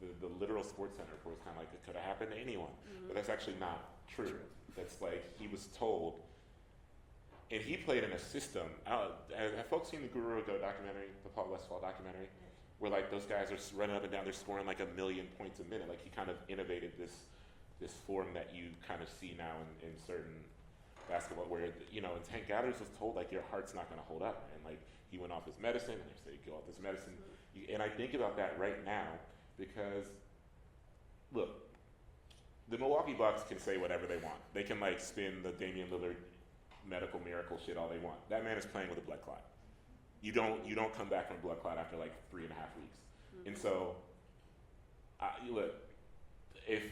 the literal Sports Center report was kind of like it could have happened to anyone, but that's actually not true. That's like he was told, and he played in a system. Have folks seen the Guru Go documentary, the Paul Westphal documentary, where like those guys are running up and down, they're scoring like 1 million points a minute. Like he kind of innovated this form that you kind of see now in certain basketball, where and Tank Gathers was told like your heart's not going to hold up, and like he went off his medicine, and they say go off this medicine, and I think about that right now because look. The Milwaukee Bucks can say whatever they want. They can like spin the Damian Lillard medical miracle shit all they want. That man is playing with a blood clot. You don't come back from a blood clot after like 3.5 weeks. And so, look, if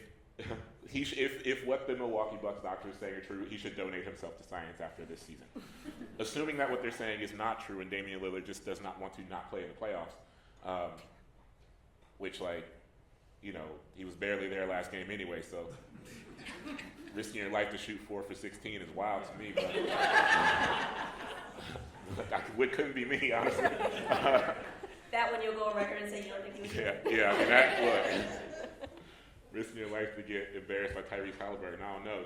what the Milwaukee Bucks doctors say are true, he should donate himself to science after this season. Assuming that what they're saying is not true and Damian Lillard just does not want to not play in the playoffs, which like. He was barely there last game anyway, so risking your life to shoot 4 for 16 is wild to me, but it couldn't be me, honestly. That one you'll go on record and say you don't think he was Yeah, I mean, look, risking your life to get embarrassed by Tyrese Halliburton, I don't know,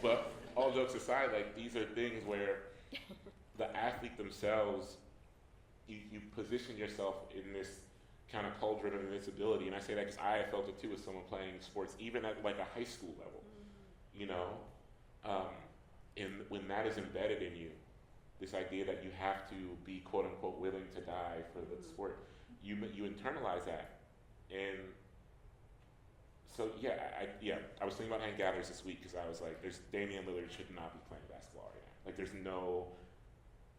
But all jokes aside, like, these are things where the athlete themselves, you position yourself in this kind of cauldron of invincibility, and I say that because I have felt it too as someone playing sports, even at like a high school level, and when that is embedded in you, this idea that you have to be quote unquote willing to die for the sport, you internalize that, and so I was thinking about Hank Gathers this week because I was like, Damian Lillard should not be playing basketball right now. Like there's no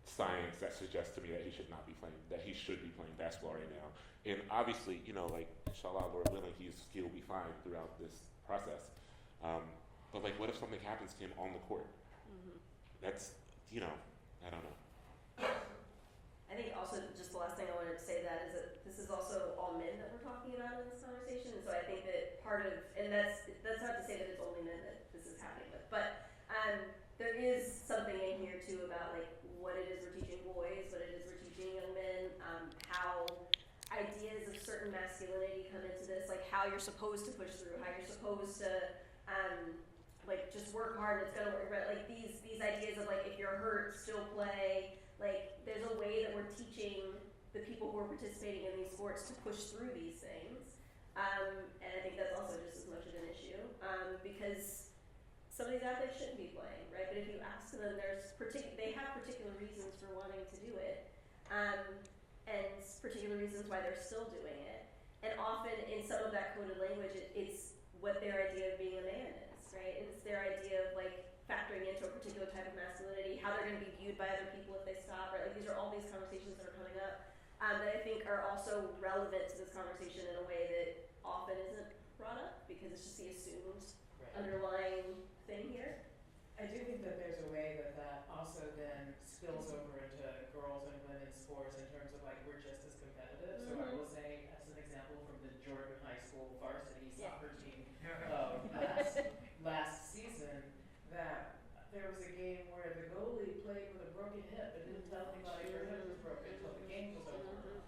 science that suggests to me that he should be playing basketball right now. And obviously, like, inshallah, Lord willing, he'll be fine throughout this process. But like, what if something happens to him on the court? That's, I don't know. I think also just the last thing I wanted to say that is that this is also all men that we're talking about in this conversation. And so I think that and that's not to say that it's only men that this is happening with, but there is something in here too about like what it is we're teaching boys, what it is we're teaching young men, how ideas of certain masculinity come into this, like how you're supposed to push through, how you're supposed to like just work hard and it's gonna work, right? Like these ideas of like if you're hurt, still play. Like there's a way that we're teaching the people who are participating in these sports to push through these things, and I think that's also just as much of an issue because some of these athletes shouldn't be playing, right? But if you ask them, they have particular reasons for wanting to do it. And particular reasons why they're still doing it. And often in some of that coded language, it's what their idea of being a man is, right? And it's their idea of like factoring into a particular type of masculinity, how they're going to be viewed by other people if they stop, right? Like these are all these conversations that are coming up that I think are also relevant to this conversation in a way that often isn't brought up because it's just the assumed underlying thing here. I do think that there's a way that also then spills over into girls and women's sports in terms of like we're just as competitive. So I will say, as an example, from the Jordan High School varsity soccer team last season, that there was a game where the goalie played with a broken hip and didn't tell anybody her hip was broken until the game was over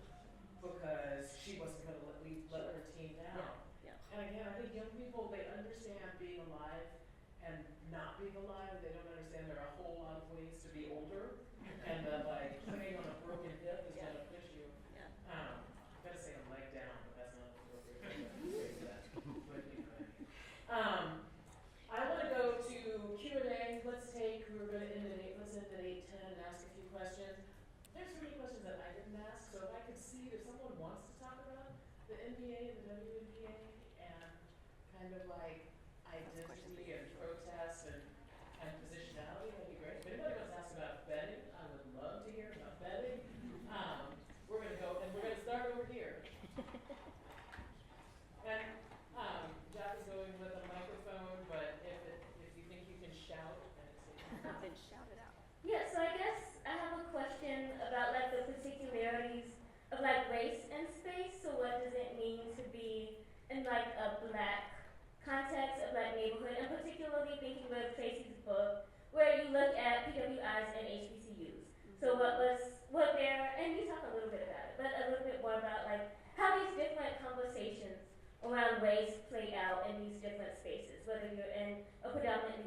because she wasn't going to let her team down. And again, I think young people, they understand being alive and not being alive, and they don't understand there are a whole lot of ways to be older, and that like playing on a broken hip is gonna push you. I'm gonna say a leg down, but that's not appropriate. I want to go to Q&A. Let's end at 8:10 and ask a few questions. There's 3 questions that I didn't ask, so if I could see if someone wants to talk about the NBA and the WNBA and kind of like identity and protest and positionality, that'd be great. If anybody wants to ask about betting, I would love to hear about betting. We're going to go, and we're going to start over here. And Jack is going with a microphone, but if you think you can shout, Then shout it out. Yeah, so I guess I have a question about like the particularities of like race and space. So what does it mean to be in like a Black context of like neighborhood, and particularly thinking with Tracy's book, where you look at PWIs and HBCUs. So what there, and you talk a little bit about it, but a little bit more about like how these different conversations around race play out in these different spaces, whether you're in a predominant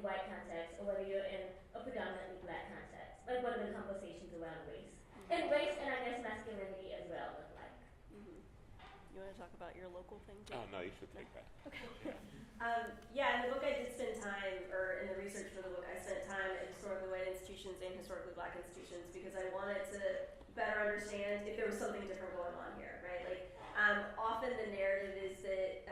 a predominantly black context? Like, what are the conversations around race? And race and I guess masculinity as well look like. You want to talk about your local thing too? Oh, no, you should take that. Okay. Yeah. Yeah, in the book I did spend time, or in the research for the book, I spent time at historically white institutions and historically black institutions because I wanted to better understand if there was something different going on here, right? Like, often the narrative is that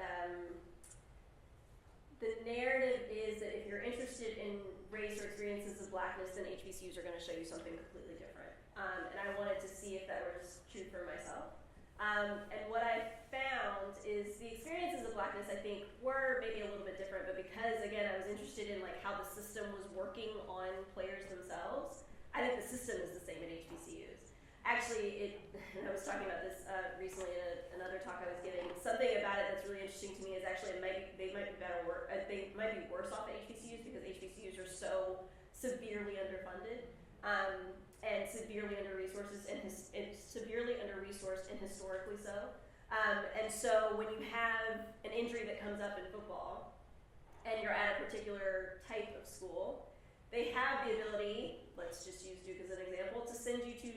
if you're interested in race or experiences of blackness, then HBCUs are going to show you something completely different. And I wanted to see if that was true for myself. And what I found is the experiences of blackness, I think, were maybe a little bit different, but because, again, I was interested in like how the system was working on players themselves, I think the system is the same at HBCUs. Actually, and I was talking about this recently in another talk I was giving. Something about it that's really interesting to me is actually they might be worse off at HBCUs because HBCUs are so severely underfunded. And severely under-resourced and historically so. And so when you have an injury that comes up in football and you're at a particular type of school, they have the ability, let's just use Duke as an example, to send you to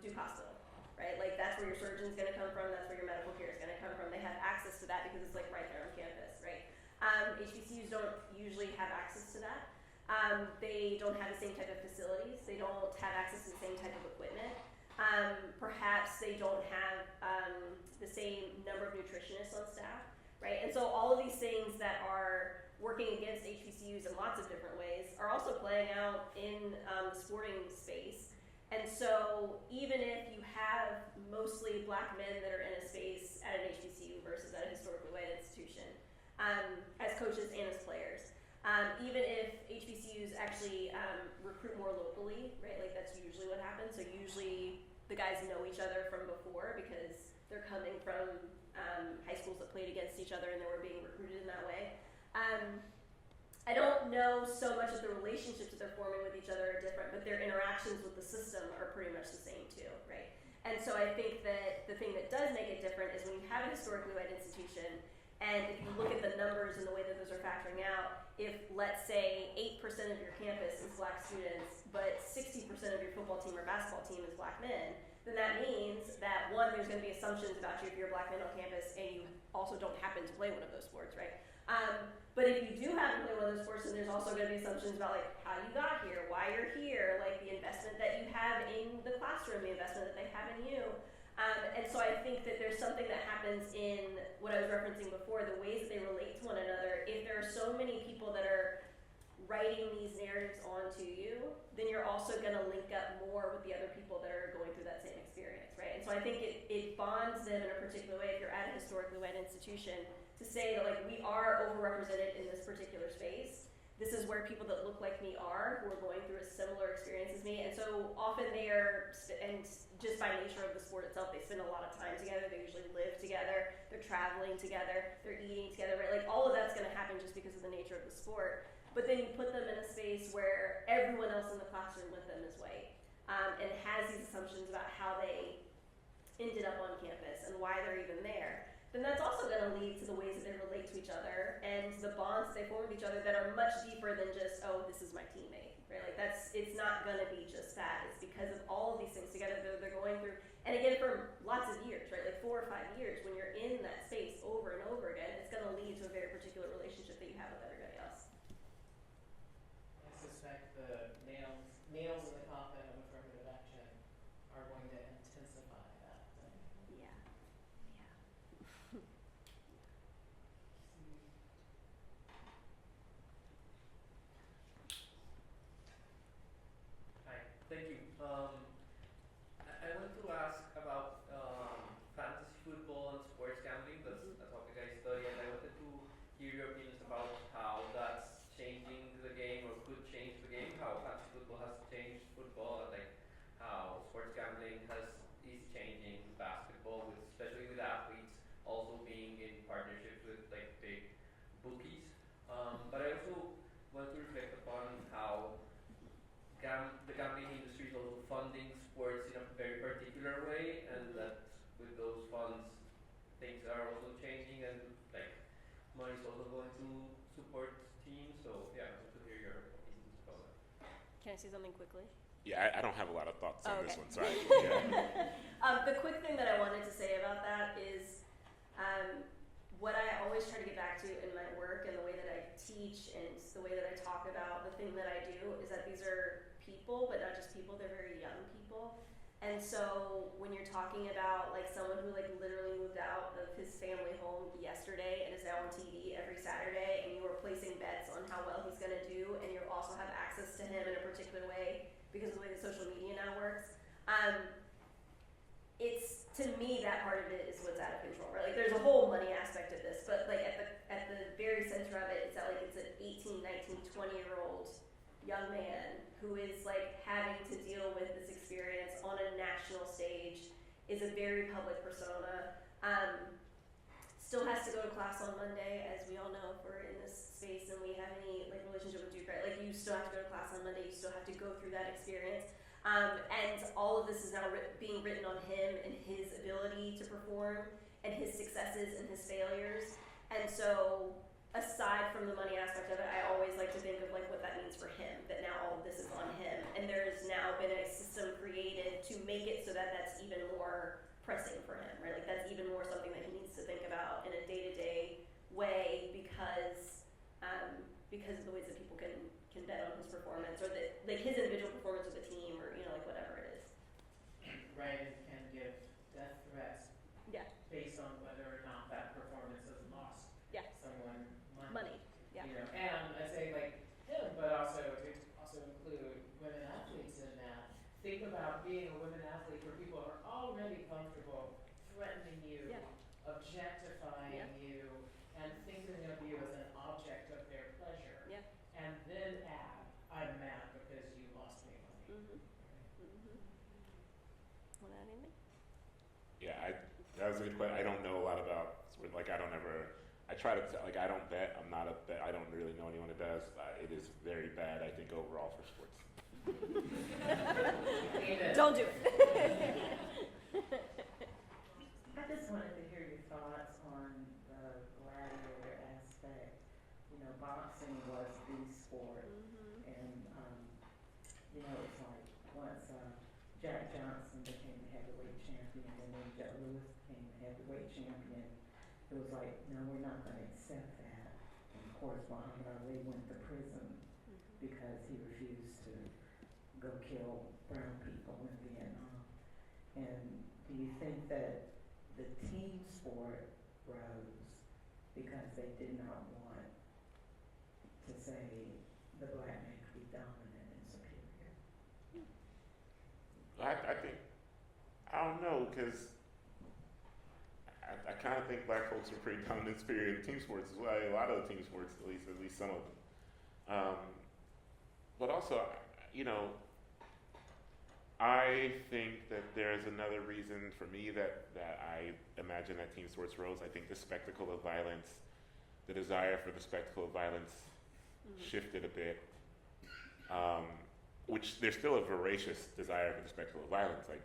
Duke Hospital, right? Like that's where your surgeon's gonna come from, that's where your medical care is gonna come from. They have access to that because it's like right there on campus, right? HBCUs don't usually have access to that. They don't have the same type of facilities. They don't have access to the same type of equipment. Perhaps they don't have the same number of nutritionists on staff, right? And so all of these things that are working against HBCUs in lots of different ways are also playing out in the sporting space. And so even if you have mostly black men that are in a space at an HBCU versus at a historically white institution, as coaches and as players, even if HBCUs actually recruit more locally, right? Like that's usually what happens. So usually the guys know each other from before because they're coming from high schools that played against each other and they were being recruited in that way. I don't know so much of the relationships that they're forming with each other are different, but their interactions with the system are pretty much the same too, right? And so I think that the thing that does make it different is when you have a historically white institution, and if you look at the numbers and the way that those are factoring out, if let's say 8% of your campus is black students, but 60% of your football team or basketball team is black men, then that means that one, there's going to be assumptions about you if you're a black man on campus and you also don't happen to play one of those sports, right? But if you do happen to play one of those sports, then there's also going to be assumptions about like how you got here, why you're here, like the investment that you have in the classroom, the investment that they have in you. And so I think that there's something that happens in what I was referencing before, the ways that they relate to one another. If there are so many people that are writing these narratives onto you, then you're also going to link up more with the other people that are going through that same experience, right? And so I think it bonds them in a particular way if you're at a historically white institution to say that like we are overrepresented in this particular space. This is where people that look like me are, who are going through a similar experience as me. And so often they are, and just by nature of the sport itself, they spend a lot of time together. They usually live together. They're traveling together. They're eating together, right? Like all of that's going to happen just because of the nature of the sport. But then you put them in a space where everyone else in the classroom with them is white, and has these assumptions about how they ended up on campus and why they're even there. Then that's also going to lead to the ways that they relate to each other and the bonds they form with each other that are much deeper than just, oh, this is my teammate, right? Like it's not going to be just that. It's because of all of these things together that they're going through. And again, for lots of years, right? Like 4 or 5 years, when you're in that space over and over again, it's going to lead to a very particular relationship that you have with everybody else. I suspect the nails in the coffin of affirmative action are going to intensify that thing. Yeah. Hi, thank you. I want to ask about fantasy football and sports gambling. That's a topic I study, and I wanted to hear your opinions about how that's changing the game or could change the game. How fantasy football has changed football, and like how sports gambling is changing basketball, especially with athletes also being in partnerships with like big bookies. But I also want to reflect upon how the gambling industry is also funding sports in a very particular way, and that with those funds, things are also changing, and like money is also going to support teams. So yeah, I want to hear your opinions about that. I say something quickly? Yeah, I don't have a lot of thoughts on this Okay. one, so The quick thing that I wanted to say about that is what I always try to get back to in my work and the way that I teach and the way that I talk about the thing that I do is that these are people, but not just people, they're very young people. And so when you're talking about like someone who like literally moved out of his family home yesterday and is now on TV every Saturday, and you are placing bets on how well he's gonna do, and you also have access to him in a particular way because of the way that social media now works, it's, to me, that part of it is what's out of control, right? Like there's a whole money aspect of this, but like at the very center of it, it's that like it's an 18, 19, 20-year-old young man who is like having to deal with this experience on a national stage, is a very public persona, still has to go to class on Monday, as we all know if we're in this space and we have any like relationship with Duke, right? Like you still have to go to class on Monday, you still have to go through that experience. And all of this is now being written on him and his ability to perform and his successes and his failures. And so aside from the money aspect of it, I always like to think of like what that means for him, that now all of this is on him. And there's now been a system created to make it so that that's even more pressing for him, right? Like that's even more something that he needs to think about in a day-to-day way because of the ways that people can bet on his performance or that like his individual performance with the team or like whatever it is. Ryan can give death threats Yeah. based on whether or not that performance has lost Yeah. someone Money. Yeah. You know, and I say like him, but also to also include women athletes in that. Think about being a women athlete where people are already comfortable threatening you, Yeah. objectifying Yeah. you, and thinking of you as an object of their pleasure. Yeah. And then add, I'm mad because you lost me money. Want to add anything? yeah. That was a good question. I don't know a lot about sport. Like I don't ever. I try to like I don't bet. I'm not a bet. I don't really know anyone that does. It is very bad. I think overall for sports. Amen. Don't do it. I just wanted to hear your thoughts on the gladiator aspect. You know, boxing was the sport, and it's like once Jack Johnson became the heavyweight champion, and then Joe Louis became the heavyweight champion, it was like, no, we're not going to accept that. And of course, Muhammad Ali went to prison because he refused to go kill brown people in Vietnam. And do you think that the team sport rose because they did not want to say the black man could be dominant and superior? I think I don't know because I kind of think black folks are pretty dominant superior in team sports as well. A lot of the team sports, at least some of them. But also, I think that there's another reason for me that I imagine that team sports rose. I think the spectacle of violence, the desire for the spectacle of violence shifted a bit. Which there's still a voracious desire for the spectacle of violence. Like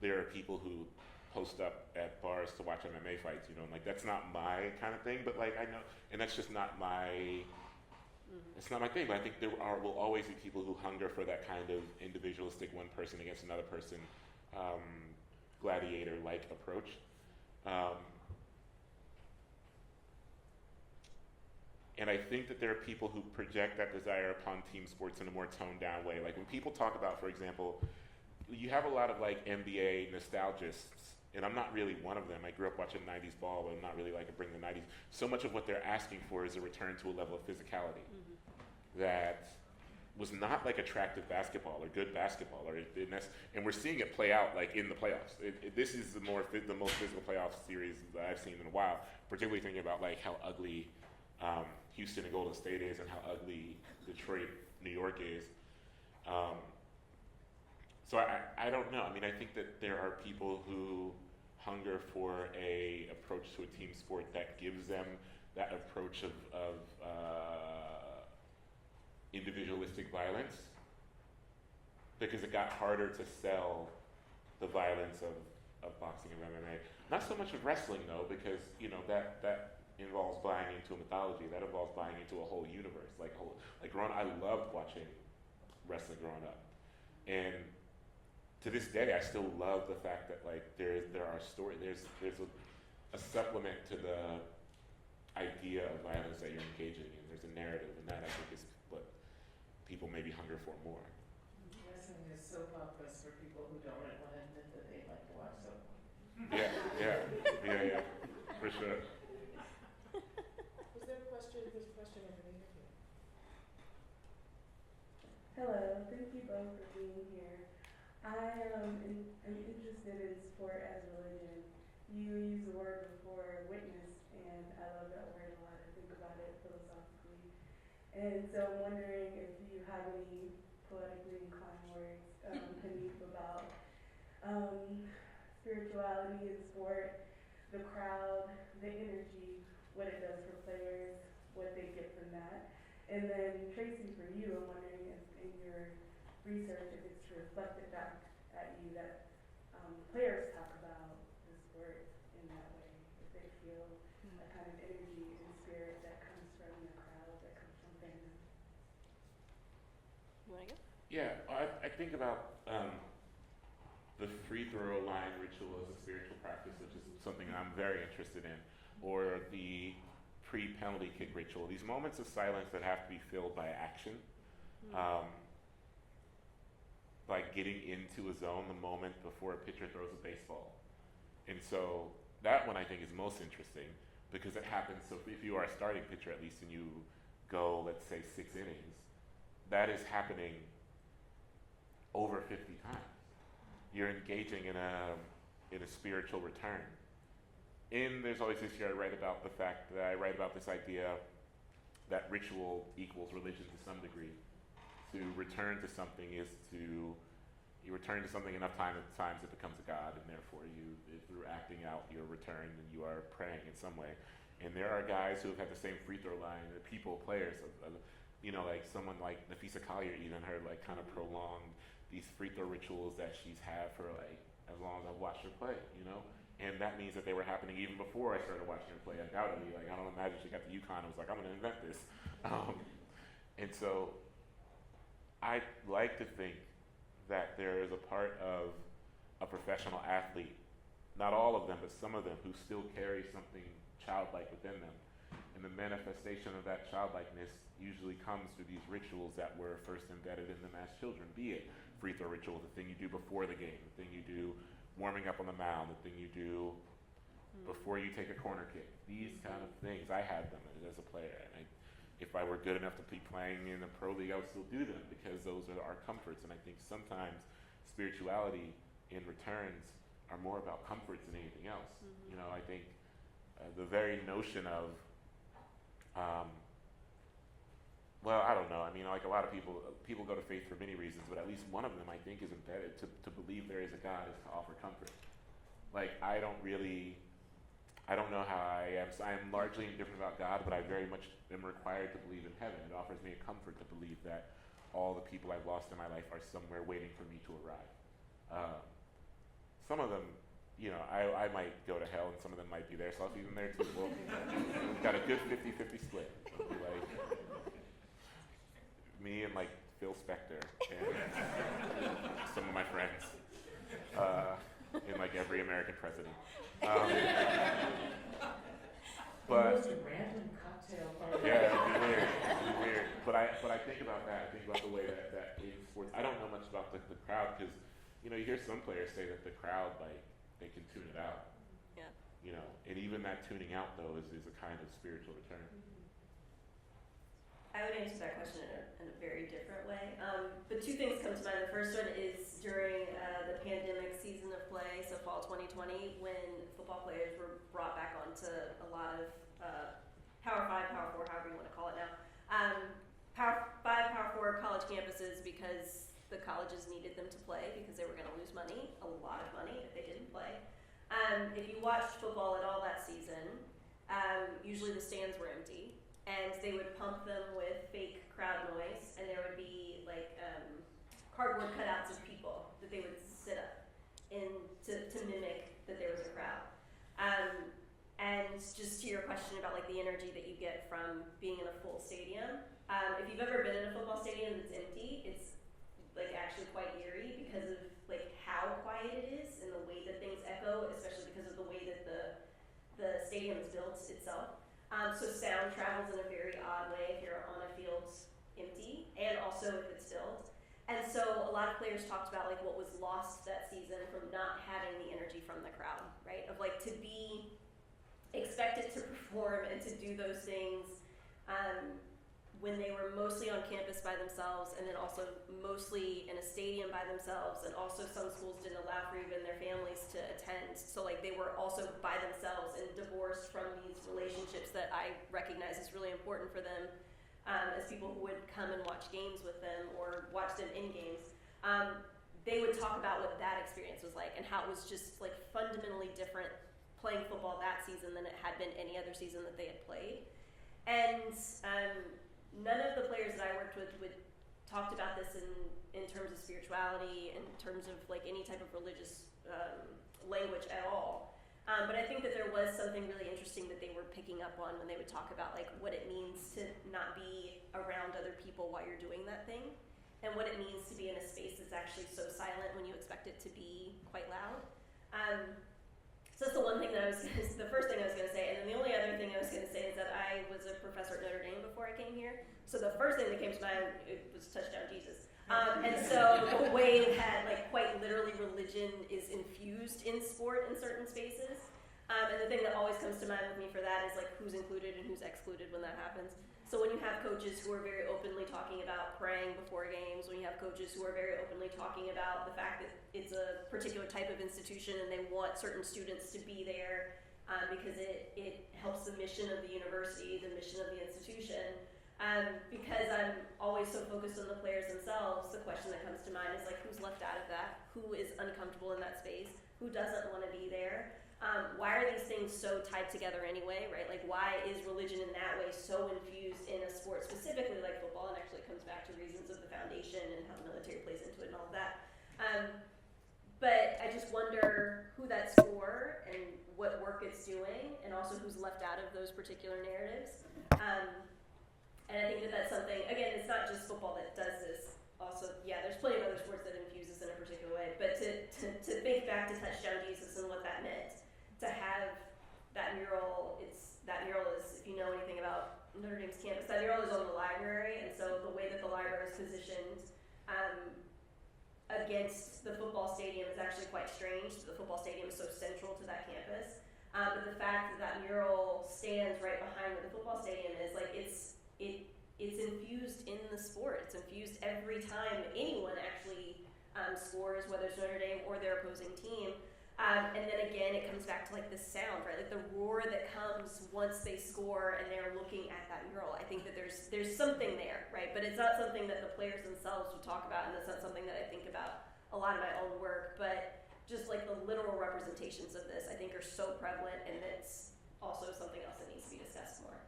there are people who post up at bars to watch MMA fights, and like that's not my kind of thing, but like I know, and that's just not my, it's not my thing, but I think will always be people who hunger for that kind of individualistic one person against another person, gladiator-like approach. And I think that there are people who project that desire upon team sports in a more toned down way. Like when people talk about, for example, you have a lot of like NBA nostalgists, and I'm not really one of them. I grew up watching 90s ball, but I'm not really like a bring the 90s. So much of what they're asking for is a return to a level of physicality that was not like attractive basketball or good basketball, and we're seeing it play out like in the playoffs. This is the most physical playoff series that I've seen in a while, particularly thinking about like how ugly Houston and Golden State is and how ugly Detroit, New York is. So I don't know. I mean, I think that there are people who hunger for a approach to a team sport that gives them that approach of individualistic violence, because it got harder to sell the violence of boxing and MMA. Not so much of wrestling though, because that involves buying into a mythology. That involves buying into a whole universe. Like growing, I loved watching wrestling growing up. And to this day, I still love the fact that like there are stories. There's a supplement to the idea of violence that you're engaging in. There's a narrative, and that I think is what people maybe hunger for more. Wrestling is soap operas for people who don't want to admit that they like to watch soap operas. Yeah, for sure. Was there a question? There's a question over there. Hello, thank you both for being here. I am interested in sport as religion. You used the word before, witness, and I love that word a lot. I think about it philosophically. And so I'm wondering if you have any poetically inclined words, Hanif, about spirituality in sport, the crowd, the energy, what it does for players, what they get from that. And then Tracy, for you, I'm wondering if in your research if it's reflected back at you that players talk about the sport in that way, if they feel a kind of energy and spirit that comes from the crowd, that comes from fandom. You want to go? Yeah, I think about the free throw line ritual as a spiritual practice, which is something I'm very interested in, or the pre-penalty kick ritual. These moments of silence that have to be filled by action. Like getting into a zone the moment before a pitcher throws a baseball. And so that one I think is most interesting because it happens, so if you are a starting pitcher at least and you go, let's say 6 innings, that is happening over 50 times. You're engaging in a spiritual return. And there's always this year I write about the fact that I write about this idea that ritual equals religion to some degree. To return to something is you return to something enough times it becomes a god, and therefore through acting out your return, and you are praying in some way. And there are guys who have had the same free throw line, players, like someone like Nafisa Collier, even her like kind of prolonged these free throw rituals that she's had for like as long as I've watched her play, And that means that they were happening even before I started watching her play, undoubtedly. Like I don't imagine she got to UConn and was like, I'm gonna invent this. And so I like to think that there is a part of a professional athlete, not all of them, but some of them, who still carry something childlike within them. And the manifestation of that childlikeness usually comes through these rituals that were first embedded in them as children, be it free throw ritual, the thing you do before the game, the thing you do warming up on the mound, the thing you do before you take a corner kick. These kind of things, I had them as a player. And if I were good enough to be playing in the pro league, I would still do them because those are our comforts. And I think sometimes spirituality in returns are more about comforts than anything else. I think the very notion of, I don't know. I mean, like a lot of people go to faith for many reasons, but at least one of them I think is embedded to believe there is a God is to offer comfort. Like I don't know how I am. So I am largely indifferent about God, but I very much am required to believe in heaven. It offers me a comfort to believe that all the people I've lost in my life are somewhere waiting for me to arrive. Some of them, I might go to hell and some of them might be there, so I'll see them there too. Well, we've got a good 50-50 split. It'll be like me and like Phil Spector and some of my friends. In like every American president. But Most random cocktail party. yeah, it'd be weird. But I think about that. I think about the way that in sports. I don't know much about the crowd because you hear some players say that the crowd like they can tune it out. Yeah. And even that tuning out though is a kind of spiritual return. I would answer that question in a very different way. But 2 things come to mind. The first one is during the pandemic season of play, so fall 2020, when football players were brought back onto a lot of Power 5, Power 4, however you want to call it now, Power 5, Power 4 college campuses because the colleges needed them to play because they were going to lose money, a lot of money, if they didn't play. If you watched football at all that season, usually the stands were empty. And they would pump them with fake crowd noise, and there would be like cardboard cutouts of people that they would sit up in to mimic that there was a crowd. And just to your question about like the energy that you get from being in a full stadium, if you've ever been in a football stadium that's empty, it's so if it's filled. And so a lot of players talked about like what was lost that season from not having the energy from the crowd, right? Of like to be expected to perform and to do those things when they were mostly on campus by themselves, and then also mostly in a stadium by themselves, and also some schools didn't allow for even their families to attend. So like they were also by themselves and divorced from these relationships that I recognize is really important for them as people who would come and watch games with them or watch them in games. They would talk about what that experience was like and how it was just like fundamentally different playing football that season than it had been any other season that they had played. And none of the players that I worked with talked about this in terms of spirituality, in terms of like any type of religious language at all. But I think that there was something really interesting that they were picking up on when they would talk about like what it means to not be around other people while you're doing that thing, and what it means to be in a space that's actually so silent when you expect it to be quite loud. So that's the one thing that the first thing I was gonna say, and then the only other thing I was gonna say is that I was a professor at Notre Dame before I came here. So the first thing that came to mind was Touchdown Jesus. And so the way that like quite literally religion is infused in sport in certain spaces. And the thing that always comes to mind with me for that is like who's included and who's excluded when that happens. So when you have coaches who are very openly talking about praying before games, when you have coaches who are very openly talking about the fact that it's a particular type of institution and they want certain students to be there because it helps the mission of the university, the mission of the institution. Because I'm always so focused on the players themselves, the question that comes to mind is like who's left out of that, who is uncomfortable in that space, who doesn't want to be there. Why are these things so tied together anyway, right? Like why is religion in that way so infused in a sport specifically like football, and actually it comes back to reasons of the foundation and how the military plays into it and all of that. But I just wonder who that's for and what work it's doing, and also who's left out of those particular narratives. And I think that that's something, again, it's not just football that does this. Also, yeah, there's plenty of other sports that infuse this in a particular way, but to think back to Touchdown Jesus and what that meant, to have that mural, that mural is, if you know anything about Notre Dame's campus, that mural is on the library, and so the way that the library is positioned against the football stadium is actually quite strange. The football stadium is so central to that campus, but the fact that that mural stands right behind where the football stadium is, like it's infused in the sport. It's infused every time anyone actually scores, whether it's Notre Dame or their opposing team. And then again, it comes back to like the sound, right? Like the roar that comes once they score and they're looking at that mural. I think that there's something there, right? But it's not something that the players themselves would talk about, and that's not something that I think about a lot of my own work. But just like the literal representations of this, I think are so prevalent, and it's also something else that needs to be discussed more.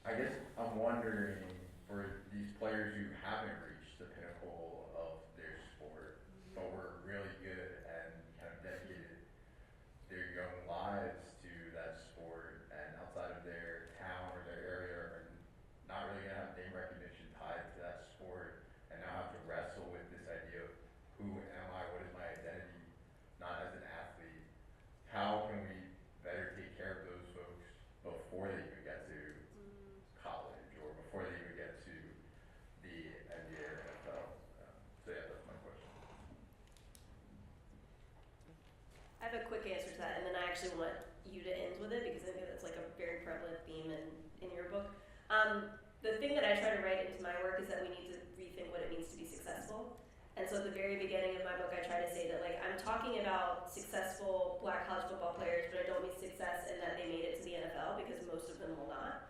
I guess I'm wondering, for these players who haven't reached the pinnacle of their sport, but were really good and kind of dedicated their young lives to that sport, and outside of their town or their area are not really gonna have name recognition tied to that sport, and now have to wrestle with this idea of who am I, what is my identity, not as an athlete. How can we better take care of those folks before they even get to college, or before they even get to the NBA or NFL? So yeah, that's my question. I have a quick answer to that, and then I actually want you to end with it because I think that's like a very prevalent theme in your book. The thing that I try to write into my work is that we need to rethink what it means to be successful. And so at the very beginning of my book, I try to say that like I'm talking about successful Black college football players, but I don't mean success in that they made it to the NFL, because most of them will not.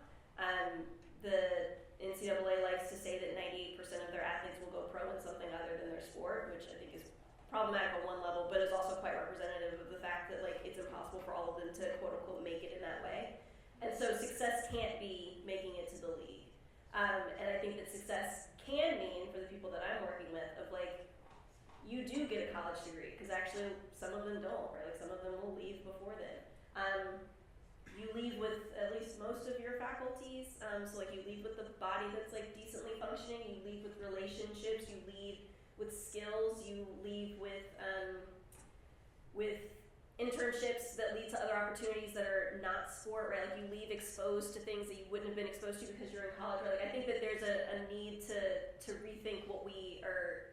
The NCAA likes to say that 98% of their athletes will go pro in something other than their sport, which I think is problematic on one level, but is also quite representative of the fact that like it's impossible for all of them to quote unquote make it in that way. And so success can't be making it to the league. And I think that success can mean, for the people that I'm working with, of like, you do get a college degree, because actually some of them don't, right? Like some of them will leave before then. You leave with at least most of your faculties, so like you leave with the body that's like decently functioning, you leave with relationships, you leave with skills, you leave with internships that lead to other opportunities that are not sport, right? Like you leave exposed to things that you wouldn't have been exposed to because you're in college, right? Like I think that there's a need to rethink what we are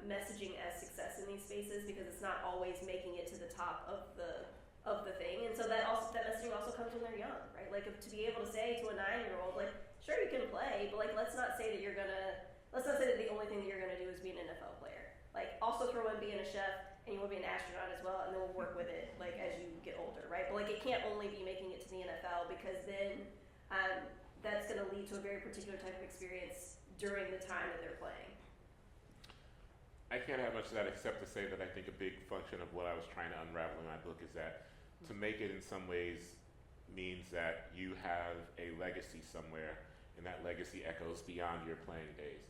messaging as success in these spaces, because it's not always making it to the top of the thing. And so that messaging also comes when they're young, right? Like to be able to say to a 9-year-old, like, sure you can play, but like let's not say that the only thing that you're gonna do is be an NFL player. Like also throw in being a chef, and you want to be an astronaut as well, and then we'll work with it like as you get older, right? But like it can't only be making it to the NFL, because then that's going to lead to a very particular type of experience during the time that they're playing. I can't have much of that except to say that I think a big function of what I was trying to unravel in my book is that to make it in some ways means that you have a legacy somewhere, and that legacy echoes beyond your playing days.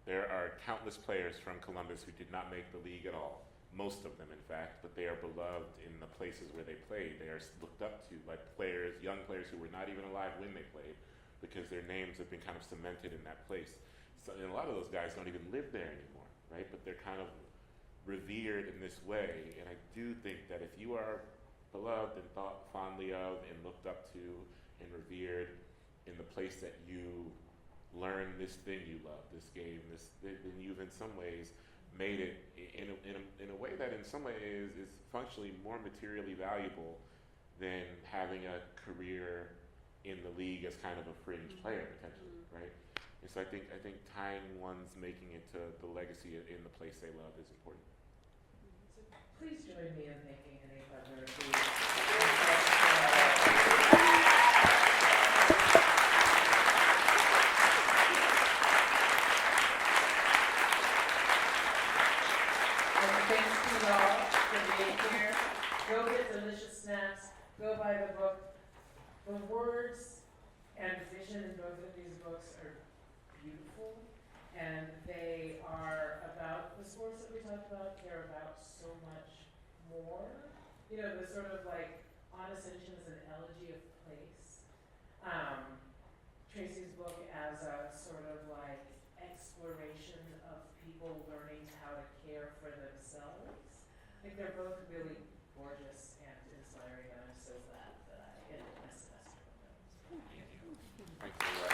There are countless players from Columbus who did not make the league at all, most of them in fact, but they are beloved in the places where they played. They are looked up to by players, young players who were not even alive when they played, because their names have been kind of cemented in that place. So, and a lot of those guys don't even live there anymore, right? But they're kind of revered in this way, and I do think that if you are beloved and thought fondly of and looked up to and revered in the place that you learn this thing you love, this game, then you've in some ways made it in a way that in some ways is functionally more materially valuable than having a career in the league as kind of a fringe player potentially, right? And so I think tying one's making it to the legacy in the place they love is important. So please join me in thanking Hanif Butler. Thanks to you all for being here. Go get delicious snacks. Go buy the book. The words and vision in both of these books are beautiful, and they are about the sports that we talked about. They're about so much more. You know, the sort of like On Ascension is an elegy of place. Tracy's book as a sort of like exploration of people learning how to care for themselves. I think they're both really gorgeous and inspiring, and I'm so glad that I ended my semester with them. Thank you.